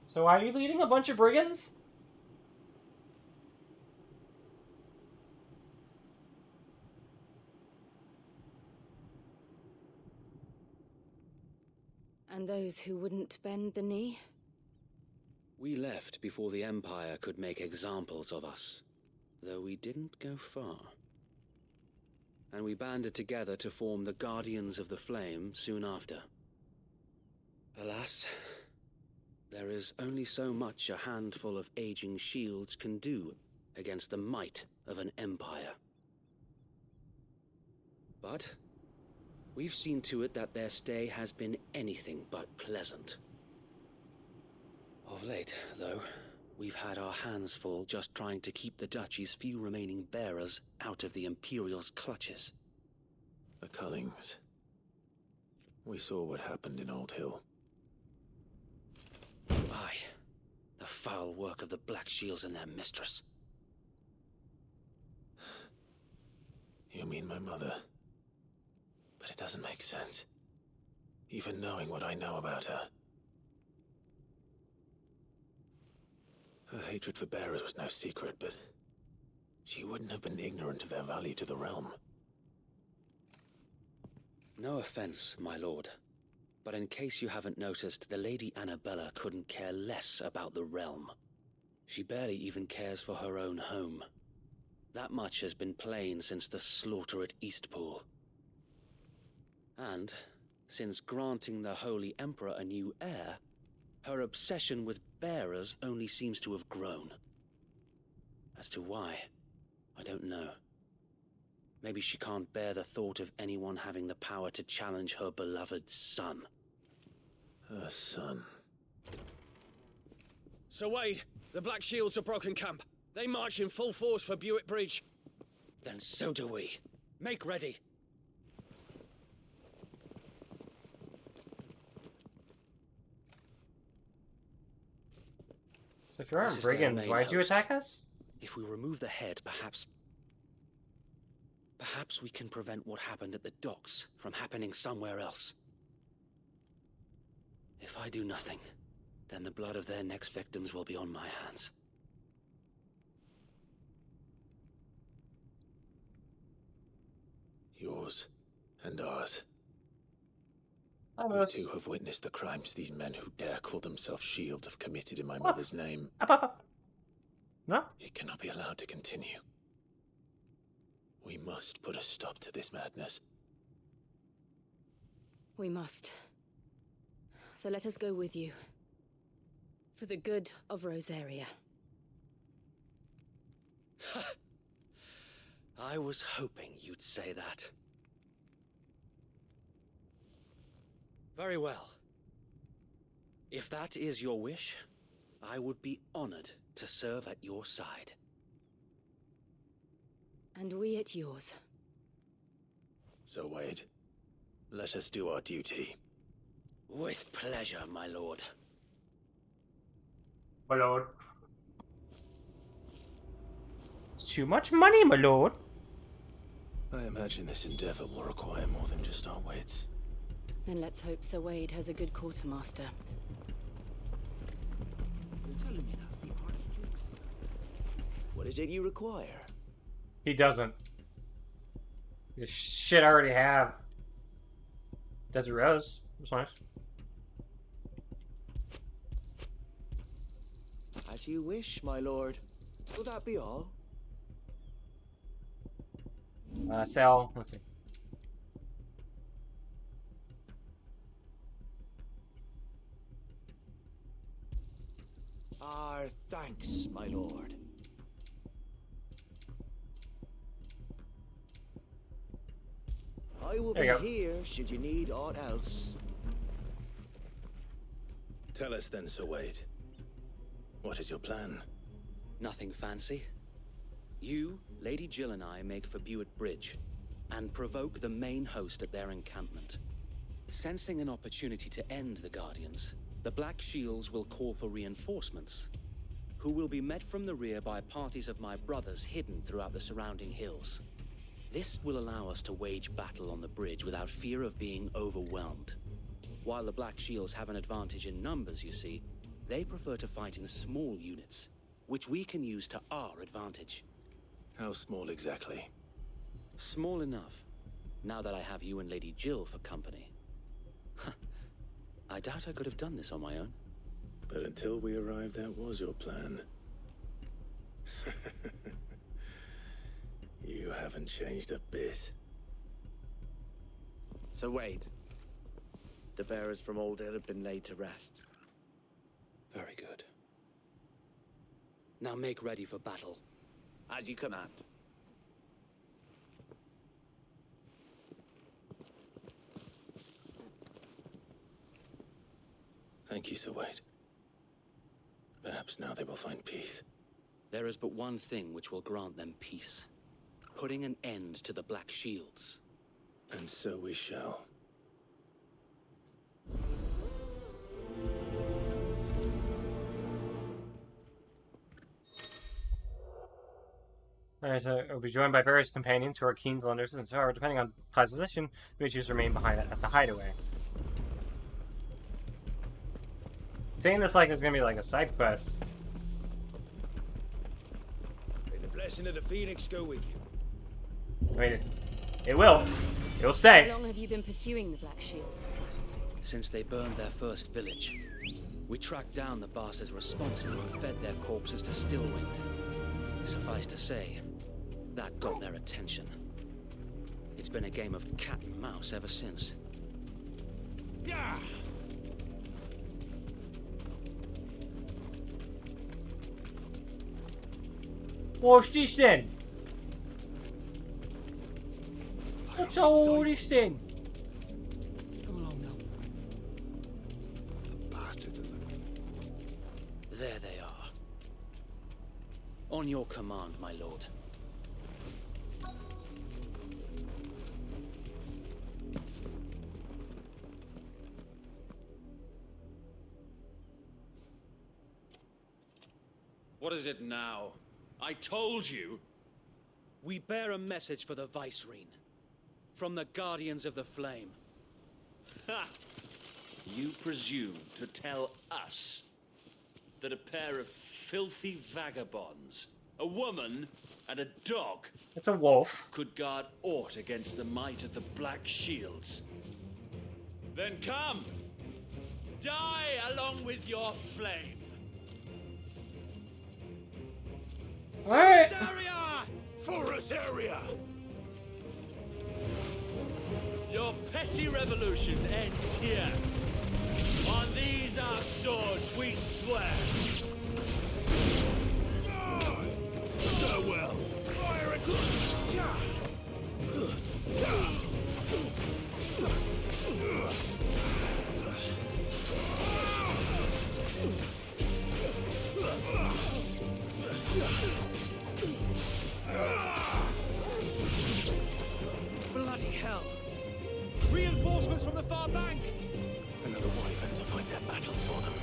So are you leading a bunch of brigands? And those who wouldn't bend the knee? We left before the Empire could make examples of us, though we didn't go far. And we banded together to form the Guardians of the Flame soon after. Alas, there is only so much a handful of aging shields can do against the might of an empire. But we've seen to it that their stay has been anything but pleasant. Of late, though, we've had our hands full just trying to keep the Duchy's few remaining bearers out of the Imperial's clutches. The Cullings. We saw what happened in Old Hill. Aye, the foul work of the Black Shields and their mistress. You mean my mother? But it doesn't make sense. Even knowing what I know about her. Her hatred for bearers was no secret, but she wouldn't have been ignorant of their value to the realm. No offense, my lord, but in case you haven't noticed, the Lady Annabella couldn't care less about the realm. She barely even cares for her own home. That much has been plain since the slaughter at Eastpool. And Since granting the Holy Emperor a new heir, her obsession with bearers only seems to have grown. As to why, I don't know. Maybe she can't bear the thought of anyone having the power to challenge her beloved son. Her son. Sir Wade, the Black Shields have broken camp. They march in full force for Buick Bridge. Then so do we. Make ready. So if you aren't brigands, why'd you attack us? If we remove the head, perhaps we can prevent what happened at the docks from happening somewhere else. If I do nothing, then the blood of their next victims will be on my hands. Yours and ours. I We was... too have witnessed the crimes these men who dare call themselves shields have committed in my mother's name. No? It cannot be allowed to continue. We must put a stop to this madness. We must. So let us go with you. For the good of Rosaria. I was hoping you'd say that. Very well. If that is your wish, I would be honored to serve at your side. And we at yours. So, Wade, let us do our duty. With pleasure, my lord. My lord. It's too much money, my lord. I imagine this endeavor will require more than just our wits. Then let's hope Sir Wade has a good quartermaster. You're telling me that's the Archduke's son? What is it you require? He doesn't. This shit I already have. Desert Rose. That's nice. As you wish, my lord. Will that be all? Sell. Let's see. Our thanks, my lord. I will be here should you need aught else. Tell us then, Sir Wade. What is your plan? Nothing fancy. You, Lady Jill and I make for Buick Bridge and provoke the main host at their encampment. Sensing an opportunity to end the Guardians, the Black Shields will call for reinforcements, who will be met from the rear by parties of my brothers hidden throughout the surrounding hills. This will allow us to wage battle on the bridge without fear of being overwhelmed. While the Black Shields have an advantage in numbers, you see, they prefer to fight in small units, which we can use to our advantage. How small exactly? Small enough, now that I have you and Lady Jill for company. I doubt I could have done this on my own. But until we arrived, that was your plan. You haven't changed a bit. Sir Wade, the bearers from Old Hill have been laid to rest. Very good. Now make ready for battle. As you command. Thank you, Sir Wade. Perhaps now they will find peace. There is but one thing which will grant them peace. Putting an end to the Black Shields. And so we shall. Alright, so we'll be joined by various companions who are keen to lend assistance. However, depending on Clyde's position, we may choose to remain behind at the hideaway. Saying this like it's gonna be like a side quest. May the blessing of the Phoenix go with you. I mean, it will. It will stay. How long have you been pursuing the Black Shields? Since they burned their first village. We tracked down the bastards responsible and fed their corpses to Stillwind. Suffice to say, that got their attention. It's been a game of cat and mouse ever since. What's this then? What's all this then? Come along now. The bastards in the court. There they are. On your command, my lord. What is it now? I told you! We bear a message for the Vicereine. From the Guardians of the Flame. Ha! You presume to tell us that a pair of filthy vagabonds, a woman and a dog, It's a wolf, could guard aught against the might of the Black Shields? Then come! Die along with your flame! Alright! Area! Forest area! Your petty revolution ends here. On these our swords we swear. Farewell! Fire it! Bloody hell! Reinforcements from the far bank! Another wyvern to fight their battles for them.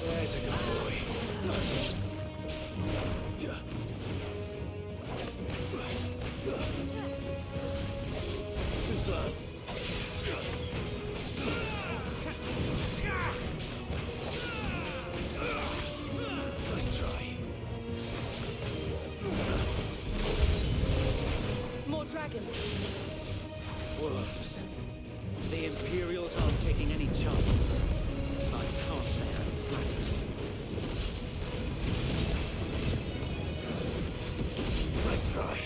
There's a good boy. Too slow. Nice try. More dragons. Wolves. The Imperials aren't taking any chances. I can't say I'm flattered. Nice try.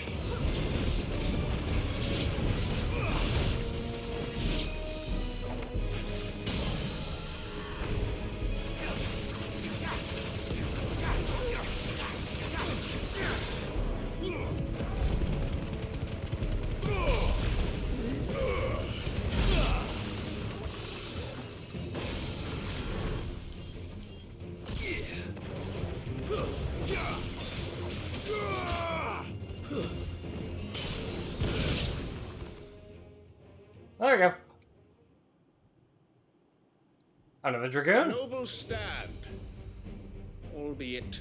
There we go. Another A dragoon. noble stand, albeit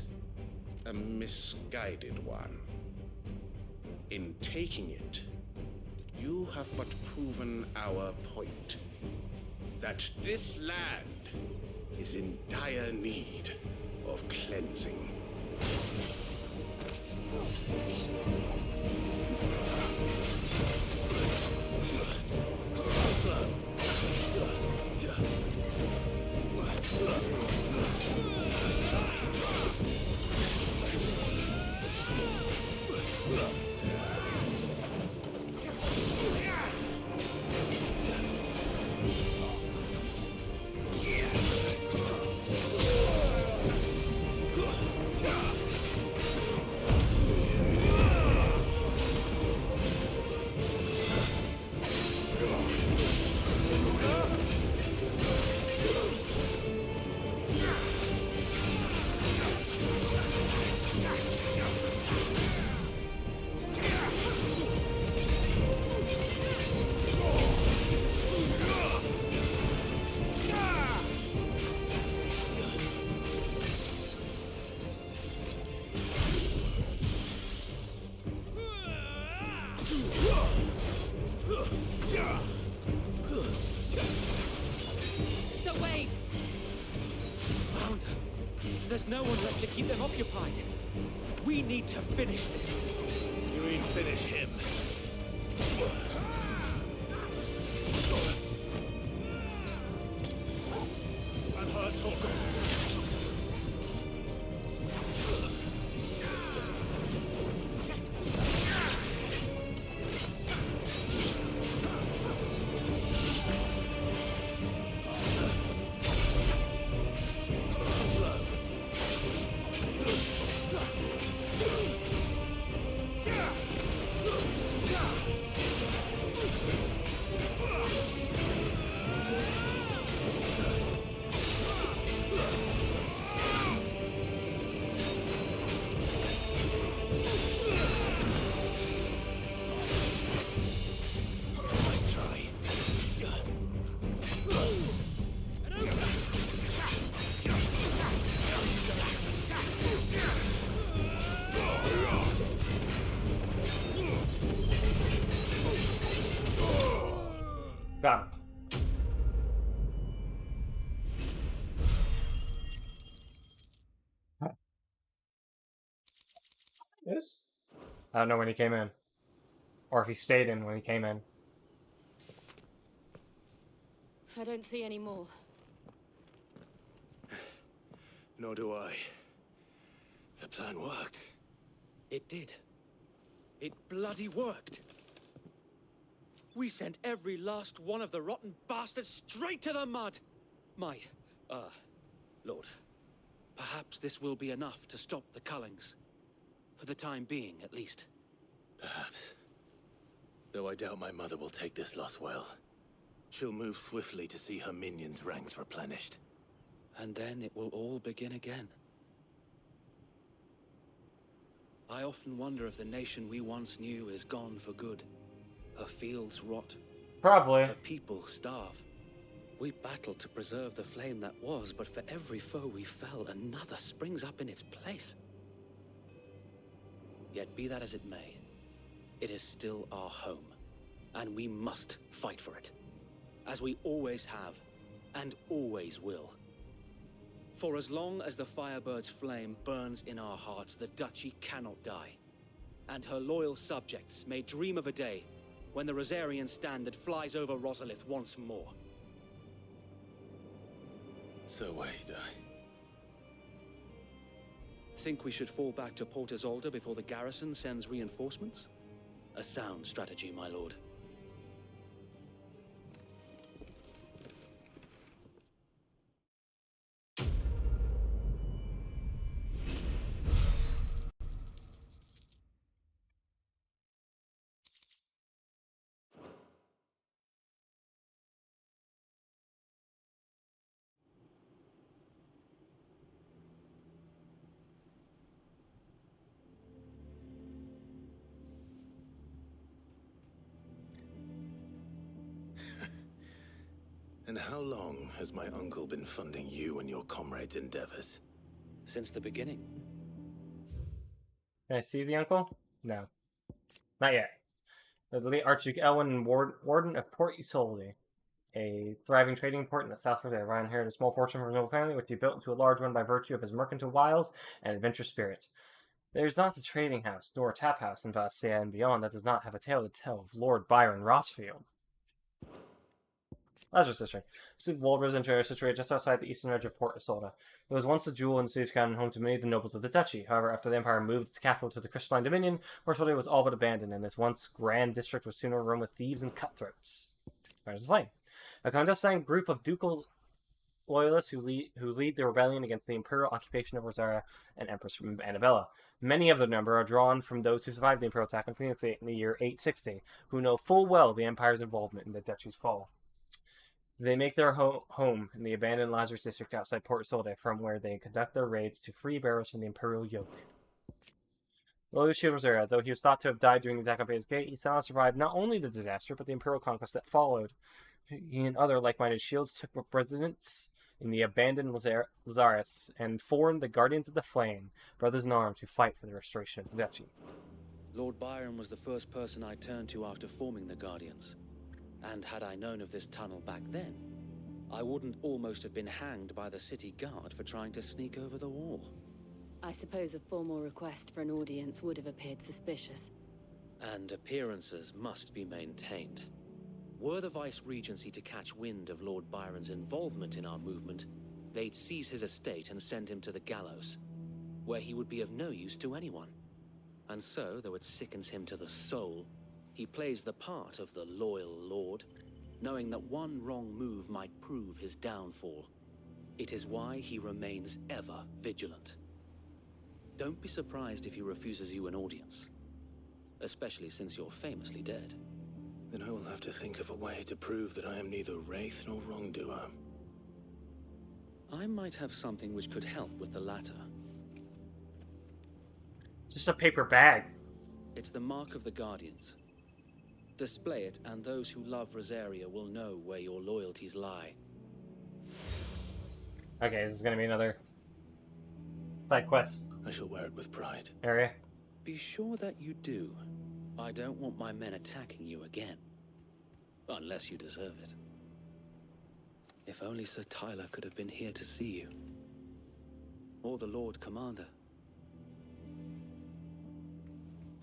a misguided one. In taking it, you have but proven our point. That this land is in dire need of cleansing. So Wade! Found her. There's no one left to keep them occupied. We need to finish this. You mean finish him? I've heard talk of Yes? I don't know when he came in. Or if he stayed in when he came in. I don't see any more. Nor do I. The plan worked. It did. It bloody worked. We sent every last one of the rotten bastards straight to the mud. My, Lord, perhaps this will be enough to stop the Cullings. For the time being, at least. Perhaps. Though I doubt my mother will take this loss well. She'll move swiftly to see her minions' ranks replenished. And then it will all begin again. I often wonder if the nation we once knew is gone for good. Her fields rot. Probably. Her people starve. We battled to preserve the flame that was, but for every foe we fell, another springs up in its place. Yet be that as it may, it is still our home, and we must fight for it, as we always have, and always will. For as long as the Firebird's flame burns in our hearts, the Duchy cannot die, and her loyal subjects may dream of a day when the Rosarian standard flies over Rosalith once more. So wait, Think we should fall back to Port Isolde before the garrison sends reinforcements? A sound strategy, my lord. And how long has my uncle been funding you and your comrades' endeavors? Since the beginning. Can I see the uncle? No. Not yet. The late Archduke Elwin, Warden of Port Isolde, a thriving trading port in the south of the Rhine, inherited a small fortune from a noble family, which he built into a large one by virtue of his mercantile wiles and adventurous spirit. There is not a trading house, nor a tap house in Vastia and beyond that does not have a tale to tell of Lord Byron Rossfield. Lazarus District. St. Waldrose Interior is situated just outside the eastern edge of Port Isolde. It was once a jewel in the city's crown and home to many of the nobles of the duchy. However, after the Empire moved its capital to the Crystalline Dominion, Port Isolde was all but abandoned, and this once grand district was soon overrun with thieves and cutthroats. There's the flame. A clandestine group of ducal loyalists who lead the rebellion against the imperial occupation of Rosaria and Empress Annabella. Many of their number are drawn from those who survived the imperial attack on Phoenix Gate in the year 860, who know full well the Empire's involvement in the duchy's fall. They make their home in the abandoned Lazarus District outside Port Isolde, from where they conduct their raids to free bearers from the imperial yoke. Loyal Rosaria, though he was thought to have died during the attack on Phoenix Gate, he somehow survived not only the disaster, but the imperial conquest that followed. He and other like-minded shields took residence in the abandoned Lazarus and formed the Guardians of the Flame, brothers-in-arms who fight for the restoration of the duchy. Lord Byron was the first person I turned to after forming the Guardians. And had I known of this tunnel back then, I wouldn't almost have been hanged by the city guard for trying to sneak over the wall. I suppose a formal request for an audience would have appeared suspicious. And appearances must be maintained. Were the Vice-Regency to catch wind of Lord Byron's involvement in our movement, they'd seize his estate and send him to the gallows, where he would be of no use to anyone. And so, though it sickens him to the soul, he plays the part of the loyal lord, knowing that one wrong move might prove his downfall. It is why he remains ever vigilant. Don't be surprised if he refuses you an audience, especially since you're famously dead. Then I will have to think of a way to prove that I am neither wraith nor wrongdoer. I might have something which could help with the latter. Just a paper bag. It's the mark of the Guardians. Display it, and those who love Rosaria will know where your loyalties lie. Okay, this is gonna be another side quest. I shall wear it with pride. Area. Be sure that you do. I don't want my men attacking you again. Unless you deserve it. If only Sir Tyler could have been here to see you. Or the Lord Commander.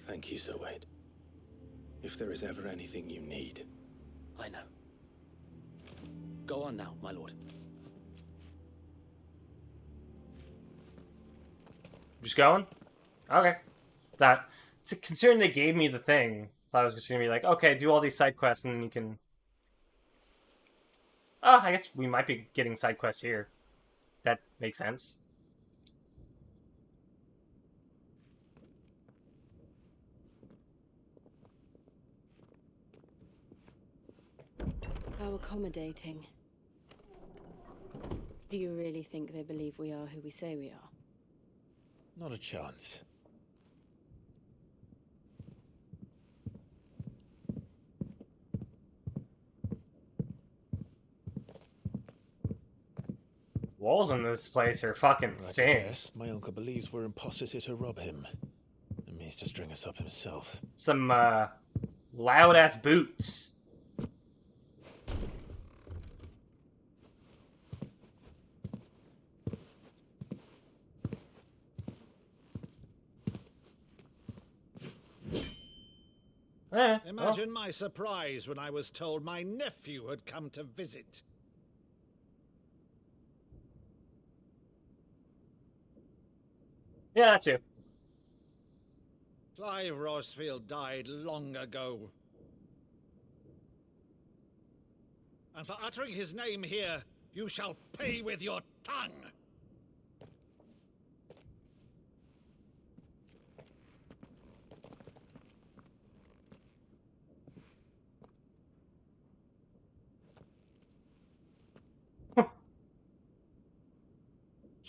Thank you, Sir Wade. If there is ever anything you need... I know. Go on now, my lord. Just going? Okay. That, considering they gave me the thing, I thought I was just gonna be like, okay, do all these side quests and then you can... Oh, I guess we might be getting side quests here. That makes sense. How accommodating. Do you really think they believe we are who we say we are? Not a chance. Walls in this place are fucking thin. Yes, my uncle believes we're imposters here to rob him. And means to string us up himself. Some, loud-ass boots. Imagine my surprise when I was told my nephew had come to visit. Yeah, that too. Clive Rosfield died long ago. And for uttering his name here, you shall pay with your tongue!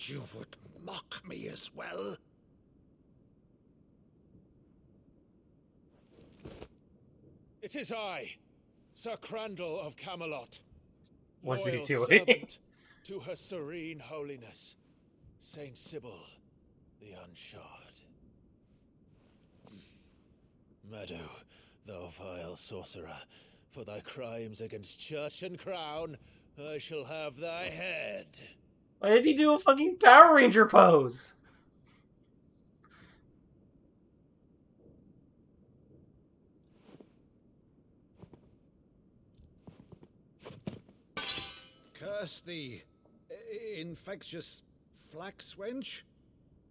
You would mock me as well? It is I, Sir Crandall of Camelot. What's loyal he doing? servant to her serene holiness, Saint Sybil, the Unshod. Madhu, thou vile sorcerer, for thy crimes against church and crown, I shall have thy head. Why did he do a fucking Power Ranger pose? Curse thee, infectious flax wench.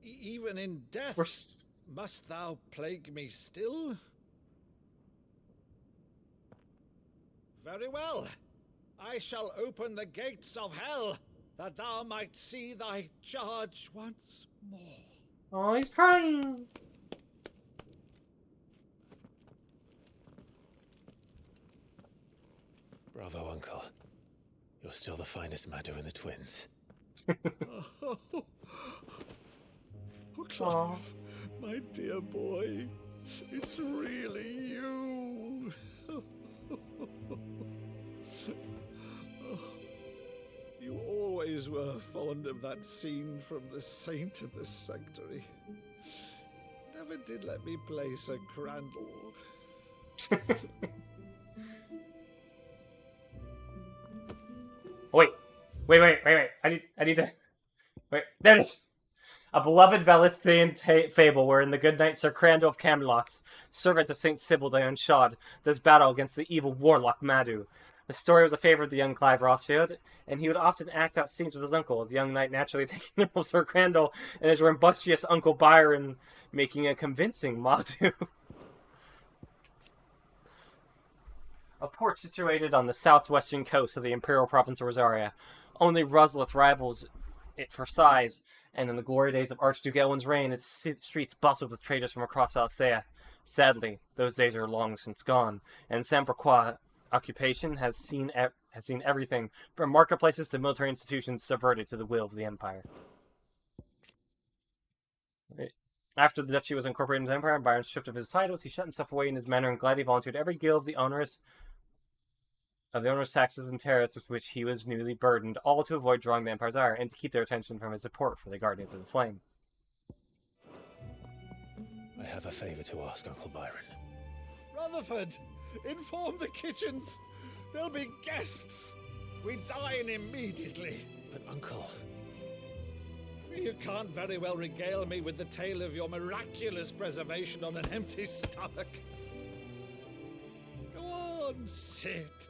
Even in death, must thou plague me still? Very well. I shall open the gates of hell, that thou might see thy charge once more. Oh, he's crying. Bravo, Uncle. You're still the finest Madhu in the twins. Oh, Clive, my dear boy, it's really you. You always were fond of that scene from The Saint and the Sanctuary. Never did let me play Sir Crandall. Wait. I need to... Wait, there it is. A beloved Valisthian fable wherein the good knight Sir Crandall of Camelot, servant of Saint Sybil the Unshod, does battle against the evil warlock Madhu. The story was a favourite of the young Clive Rosfield, and he would often act out scenes with his uncle, the young knight naturally taking the role of Sir Crandall, and his rambunctious Uncle Byron making a convincing Madhu. A port situated on the southwestern coast of the imperial province of Rosaria. Only Roslith rivals it for size, and in the glory days of Archduke Elwin's reign, its streets bustled with traders from across Alsace. Sadly, those days are long since gone, and Saint-Pourquoi occupation has seen everything from marketplaces to military institutions subverted to the will of the empire. After the duchy was incorporated into the empire and Byron stripped of his titles, he shut himself away in his manor and gladly volunteered every guild of the owners taxes and tariffs with which he was newly burdened, all to avoid drawing the Empire's ire and to keep their attention from his support for the Guardians of the Flame. I have a favor to ask, Uncle Byron. Rutherford, inform the kitchens. There'll be guests. We dine immediately. But, Uncle... You can't very well regale me with the tale of your miraculous preservation on an empty stomach. Go on, sit.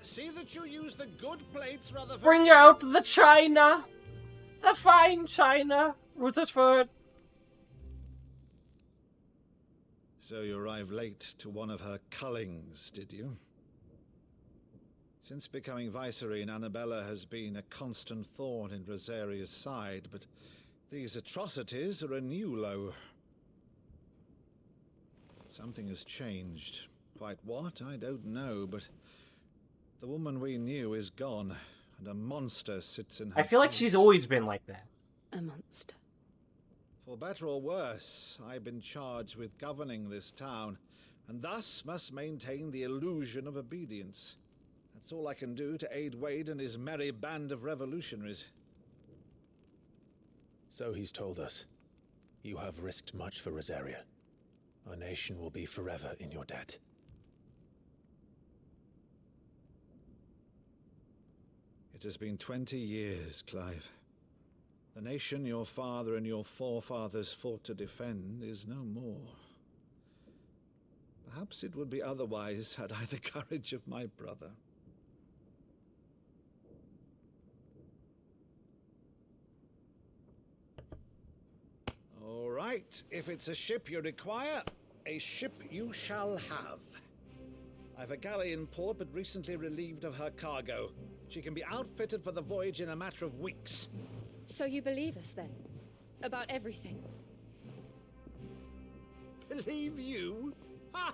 See that you use the good plates rather than... Bring out the china! The fine china! Rutherford! So you arrived late to one of her cullings, did you? Since becoming Vicereine, Annabella has been a constant thorn in Rosaria's side, but these atrocities are a new low. Something has changed. Quite what, I don't know, but the woman we knew is gone, and a monster sits in her I feel like place. she's always been like that. A monster. For better or worse, I've been charged with governing this town, and thus must maintain the illusion of obedience. That's all I can do to aid Wade and his merry band of revolutionaries. So he's told us. You have risked much for Rosaria. Our nation will be forever in your debt. It has been 20 years, Clive. The nation your father and your forefathers fought to defend is no more. Perhaps it would be otherwise had I the courage of my brother. All right, if it's a ship you require, a ship you shall have. I've a galley in port, but recently relieved of her cargo. She can be outfitted for the voyage in a matter of weeks. So you believe us then? About everything? Believe you? Ha!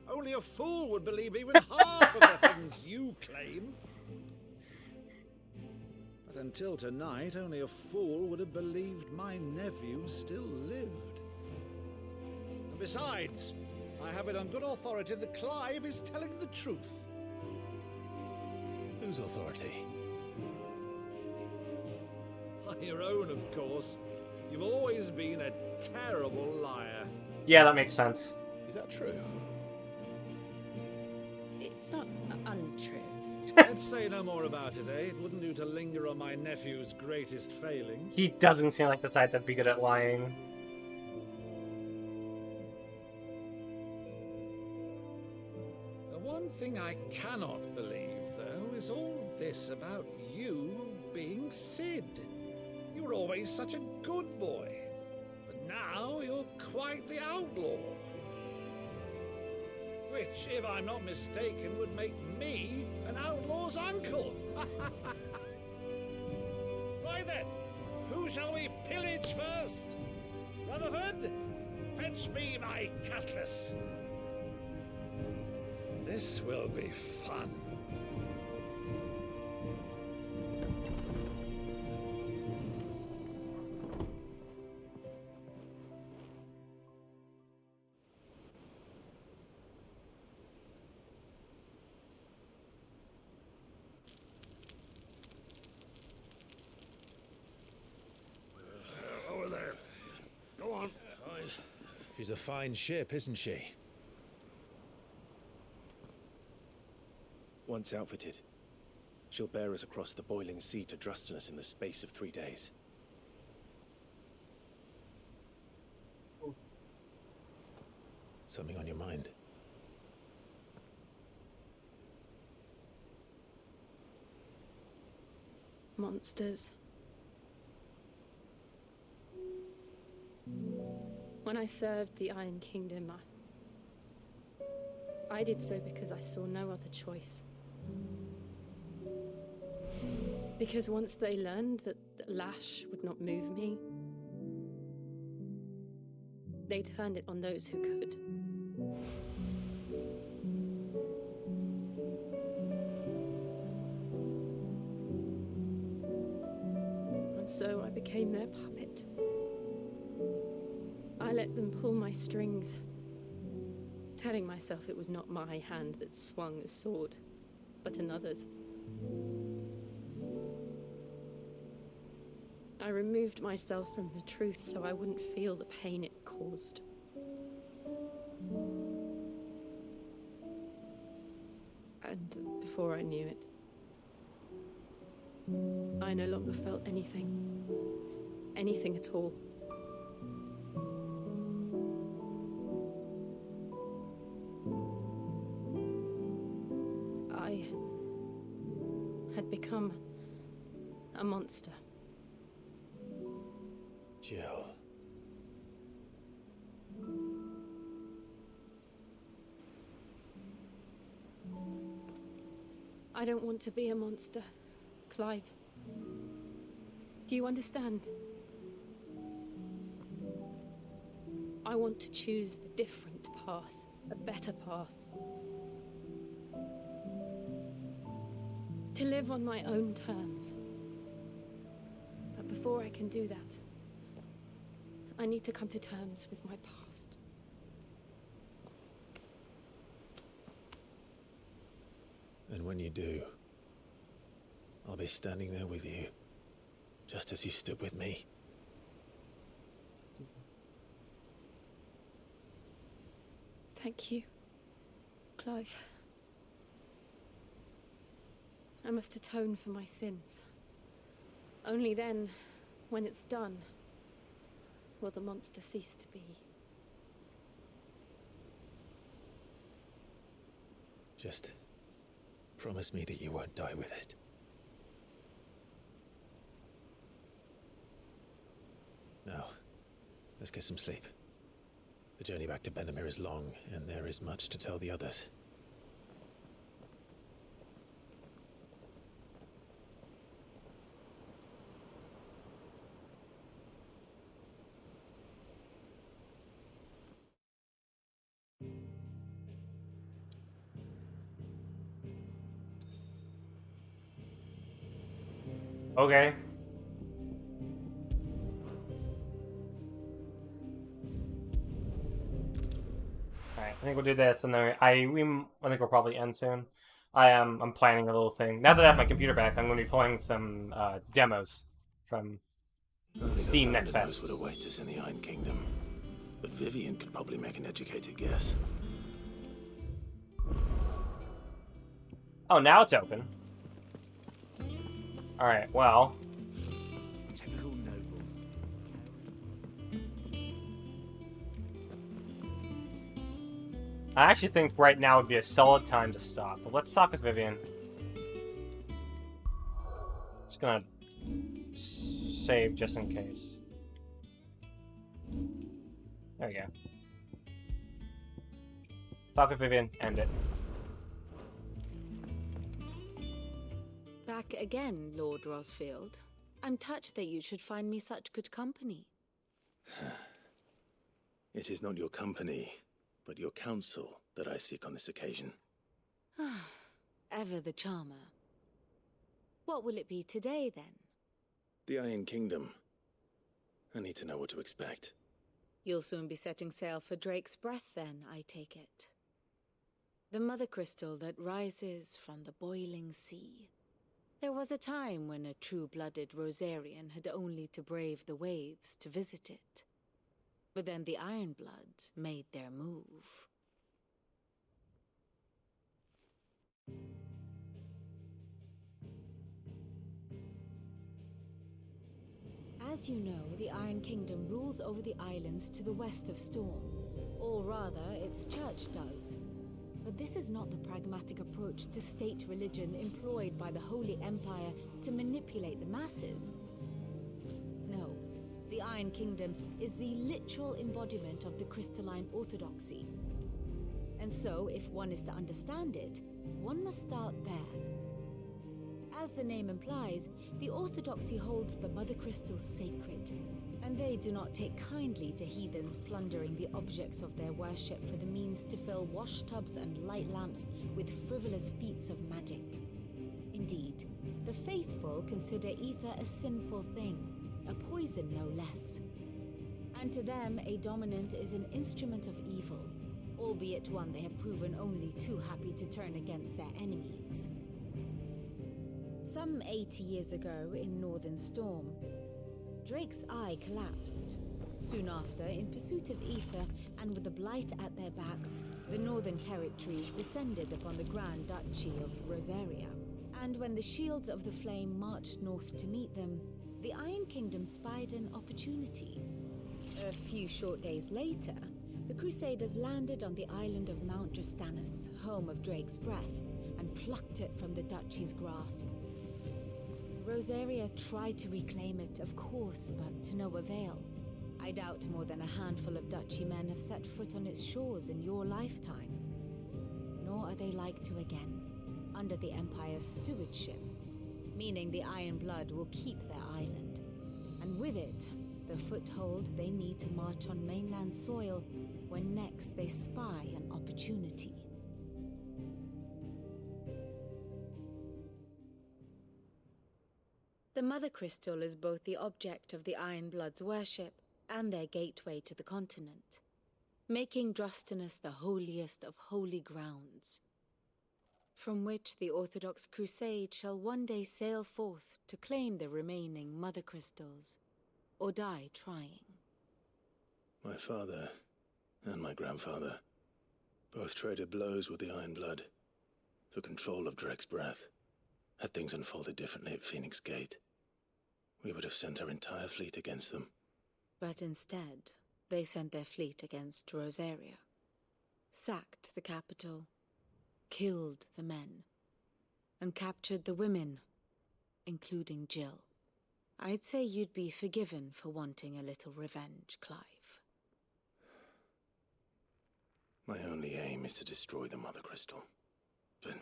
Only a fool would believe even half of the things you claim. But until tonight, only a fool would have believed my nephew still lived. And besides, I have it on good authority that Clive is telling the truth. Whose authority? Your own, of course. You've always been a terrible liar. Yeah, that makes sense. Is that true? It's not untrue. Let's say no more about it, eh? It wouldn't do to linger on my nephew's greatest failing. He doesn't seem like the type that'd be good at lying. The one thing I cannot believe, though, is all this about you being Sid. You were always such a good boy, but now you're quite the outlaw. Which, if I'm not mistaken, would make me an outlaw's uncle. Right then, who shall we pillage first? Rutherford, fetch me my cutlass. This will be fun. Over there. Go on. She's a fine ship, isn't she? Once outfitted, she'll bear us across the boiling sea to Drustinus in the space of 3 days. Something on your mind? Monsters. When I served the Iron Kingdom, I did so because I saw no other choice. Because once they learned that the lash would not move me, they turned it on those who could. And so I became their puppet. I let them pull my strings, telling myself it was not my hand that swung the sword, but another's. I removed myself from the truth so I wouldn't feel the pain it caused. And happened before I knew it. I no longer felt anything. Anything at all. I had become a monster. Jill. I don't want to be a monster, Clive. Do you understand? I want to choose a different path, a better path. To live on my own terms. But before I can do that, I need to come to terms with my past. And when you do, I'll be standing there with you, just as you stood with me. Thank you, Clive. I must atone for my sins. Only then, when it's done, will the monster cease to be. Just promise me that you won't die with it. Now, let's get some sleep. The journey back to Benamir is long, and there is much to tell the others. Okay. Alright, I think we'll do this, and then I think we'll probably end soon. I'm planning a little thing. Now that I have my computer back, I'm going to be playing some demos from Steam Next Fest. Knows what awaits us in the Iron Kingdom, but Vivian could probably make an educated guess. Oh, now it's open. Alright, well. Typical nobles. I actually think right now would be a solid time to stop, but let's talk with Vivian. Just gonna save just in case. There we go. Talk with Vivian, end it. Back again, Lord Rosfield. I'm touched that you should find me such good company. It is not your company, but your counsel that I seek on this occasion. Ever the charmer. What will it be today, then? The Iron Kingdom. I need to know what to expect. You'll soon be setting sail for Drake's Breath, then, I take it. The mother crystal that rises from the boiling sea. There was a time when a true-blooded Rosarian had only to brave the waves to visit it. But then the Ironblood made their move. As you know, the Iron Kingdom rules over the islands to the west of Storm. Or rather, its church does. But this is not the pragmatic approach to state religion employed by the Holy Empire to manipulate the masses. No, the Iron Kingdom is the literal embodiment of the crystalline orthodoxy. And so, if one is to understand it, one must start there. As the name implies, the orthodoxy holds the Mother Crystals sacred, and they do not take kindly to heathens plundering the objects of their worship for the means to fill washtubs and light lamps with frivolous feats of magic. Indeed, the faithful consider ether a sinful thing, a poison no less. And to them, a dominant is an instrument of evil, albeit one they have proven only too happy to turn against their enemies. Some 80 years ago in Northern Storm, Drake's eye collapsed, Soon after, in pursuit of ether and with the blight at their backs, the Northern Territories descended upon the Grand Duchy of Rosaria. And when the Shields of the Flame marched north to meet them, the Iron Kingdom spied an opportunity. A few short days later, the Crusaders landed on the island of Mount Justanus, home of Drake's Breath, and plucked it from the duchy's grasp. Rosaria tried to reclaim it, of course, but to no avail. I doubt more than a handful of duchy men have set foot on its shores in your lifetime. Nor are they like to again, under the Empire's stewardship, meaning the Iron Blood will keep their island, and with it, the foothold they need to march on mainland soil when next they spy an opportunity. The Mother Crystal is both the object of the Iron Blood's worship and their gateway to the continent, making Drustinus the holiest of holy grounds, from which the Orthodox Crusade shall one day sail forth to claim the remaining Mother Crystals, or die trying. My father and my grandfather both traded blows with the Iron Blood for control of Drake's Breath. Had things unfolded differently at Phoenix Gate, we would have sent our entire fleet against them. But instead, they sent their fleet against Rosaria, sacked the capital, killed the men, and captured the women, including Jill. I'd say you'd be forgiven for wanting a little revenge, Clive. My only aim is to destroy the Mother Crystal. But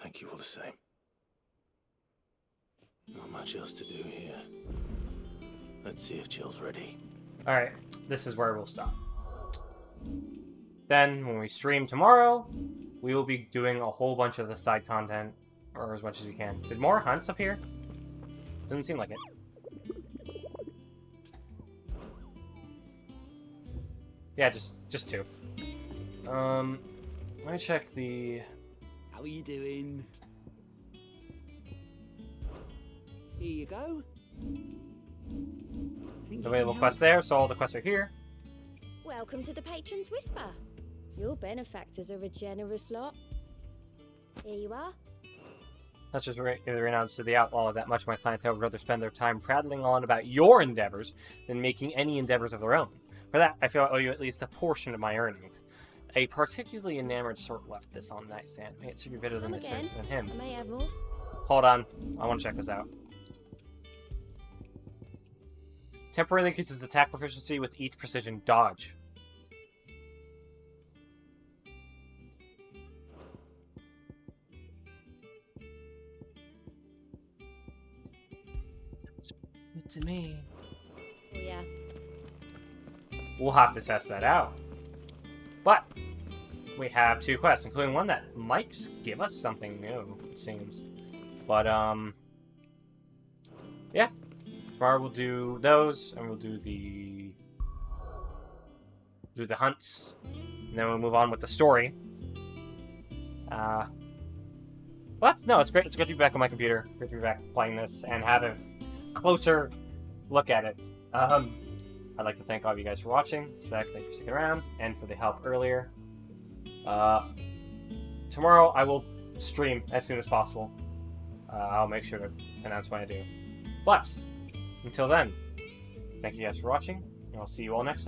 thank you all the same. Not much else to do here. Let's see if Jill's ready. Alright, this is where we'll stop. Then, when we stream tomorrow, we will be doing a whole bunch of the side content, or as much as we can. Did more hunts appear? Doesn't seem like it. Yeah, just two. Let me check the... How are you doing? Here you go. Available quest there, so all the quests are here. Welcome to the Patron's Whisper. Your benefactors are a generous lot. Here you are. Not just renounce to the outlaw that much of my clientele would rather spend their time prattling on about your endeavors than making any endeavors of their own. For that, I feel I owe you at least a portion of my earnings. A particularly enamored sort left this on the nightstand. May it serve you better than him. I may have more. Hold on, I want to check this out. Temporarily increases attack proficiency with each precision dodge. It's good to me. Oh yeah. We'll have to test that out. But we have two quests, including one that might give us something new, it seems. But yeah. Tomorrow we'll do those, and we'll do the hunts, and then we'll move on with the story. But no, it's great. It's good to be back on my computer. Great to be back playing this and have a closer look at it. I'd like to thank all of you guys for watching. Specs, thanks for sticking around and for the help earlier. Tomorrow I will stream as soon as possible. I'll make sure to announce when I do. But until then, thank you guys for watching, and I'll see you all next time.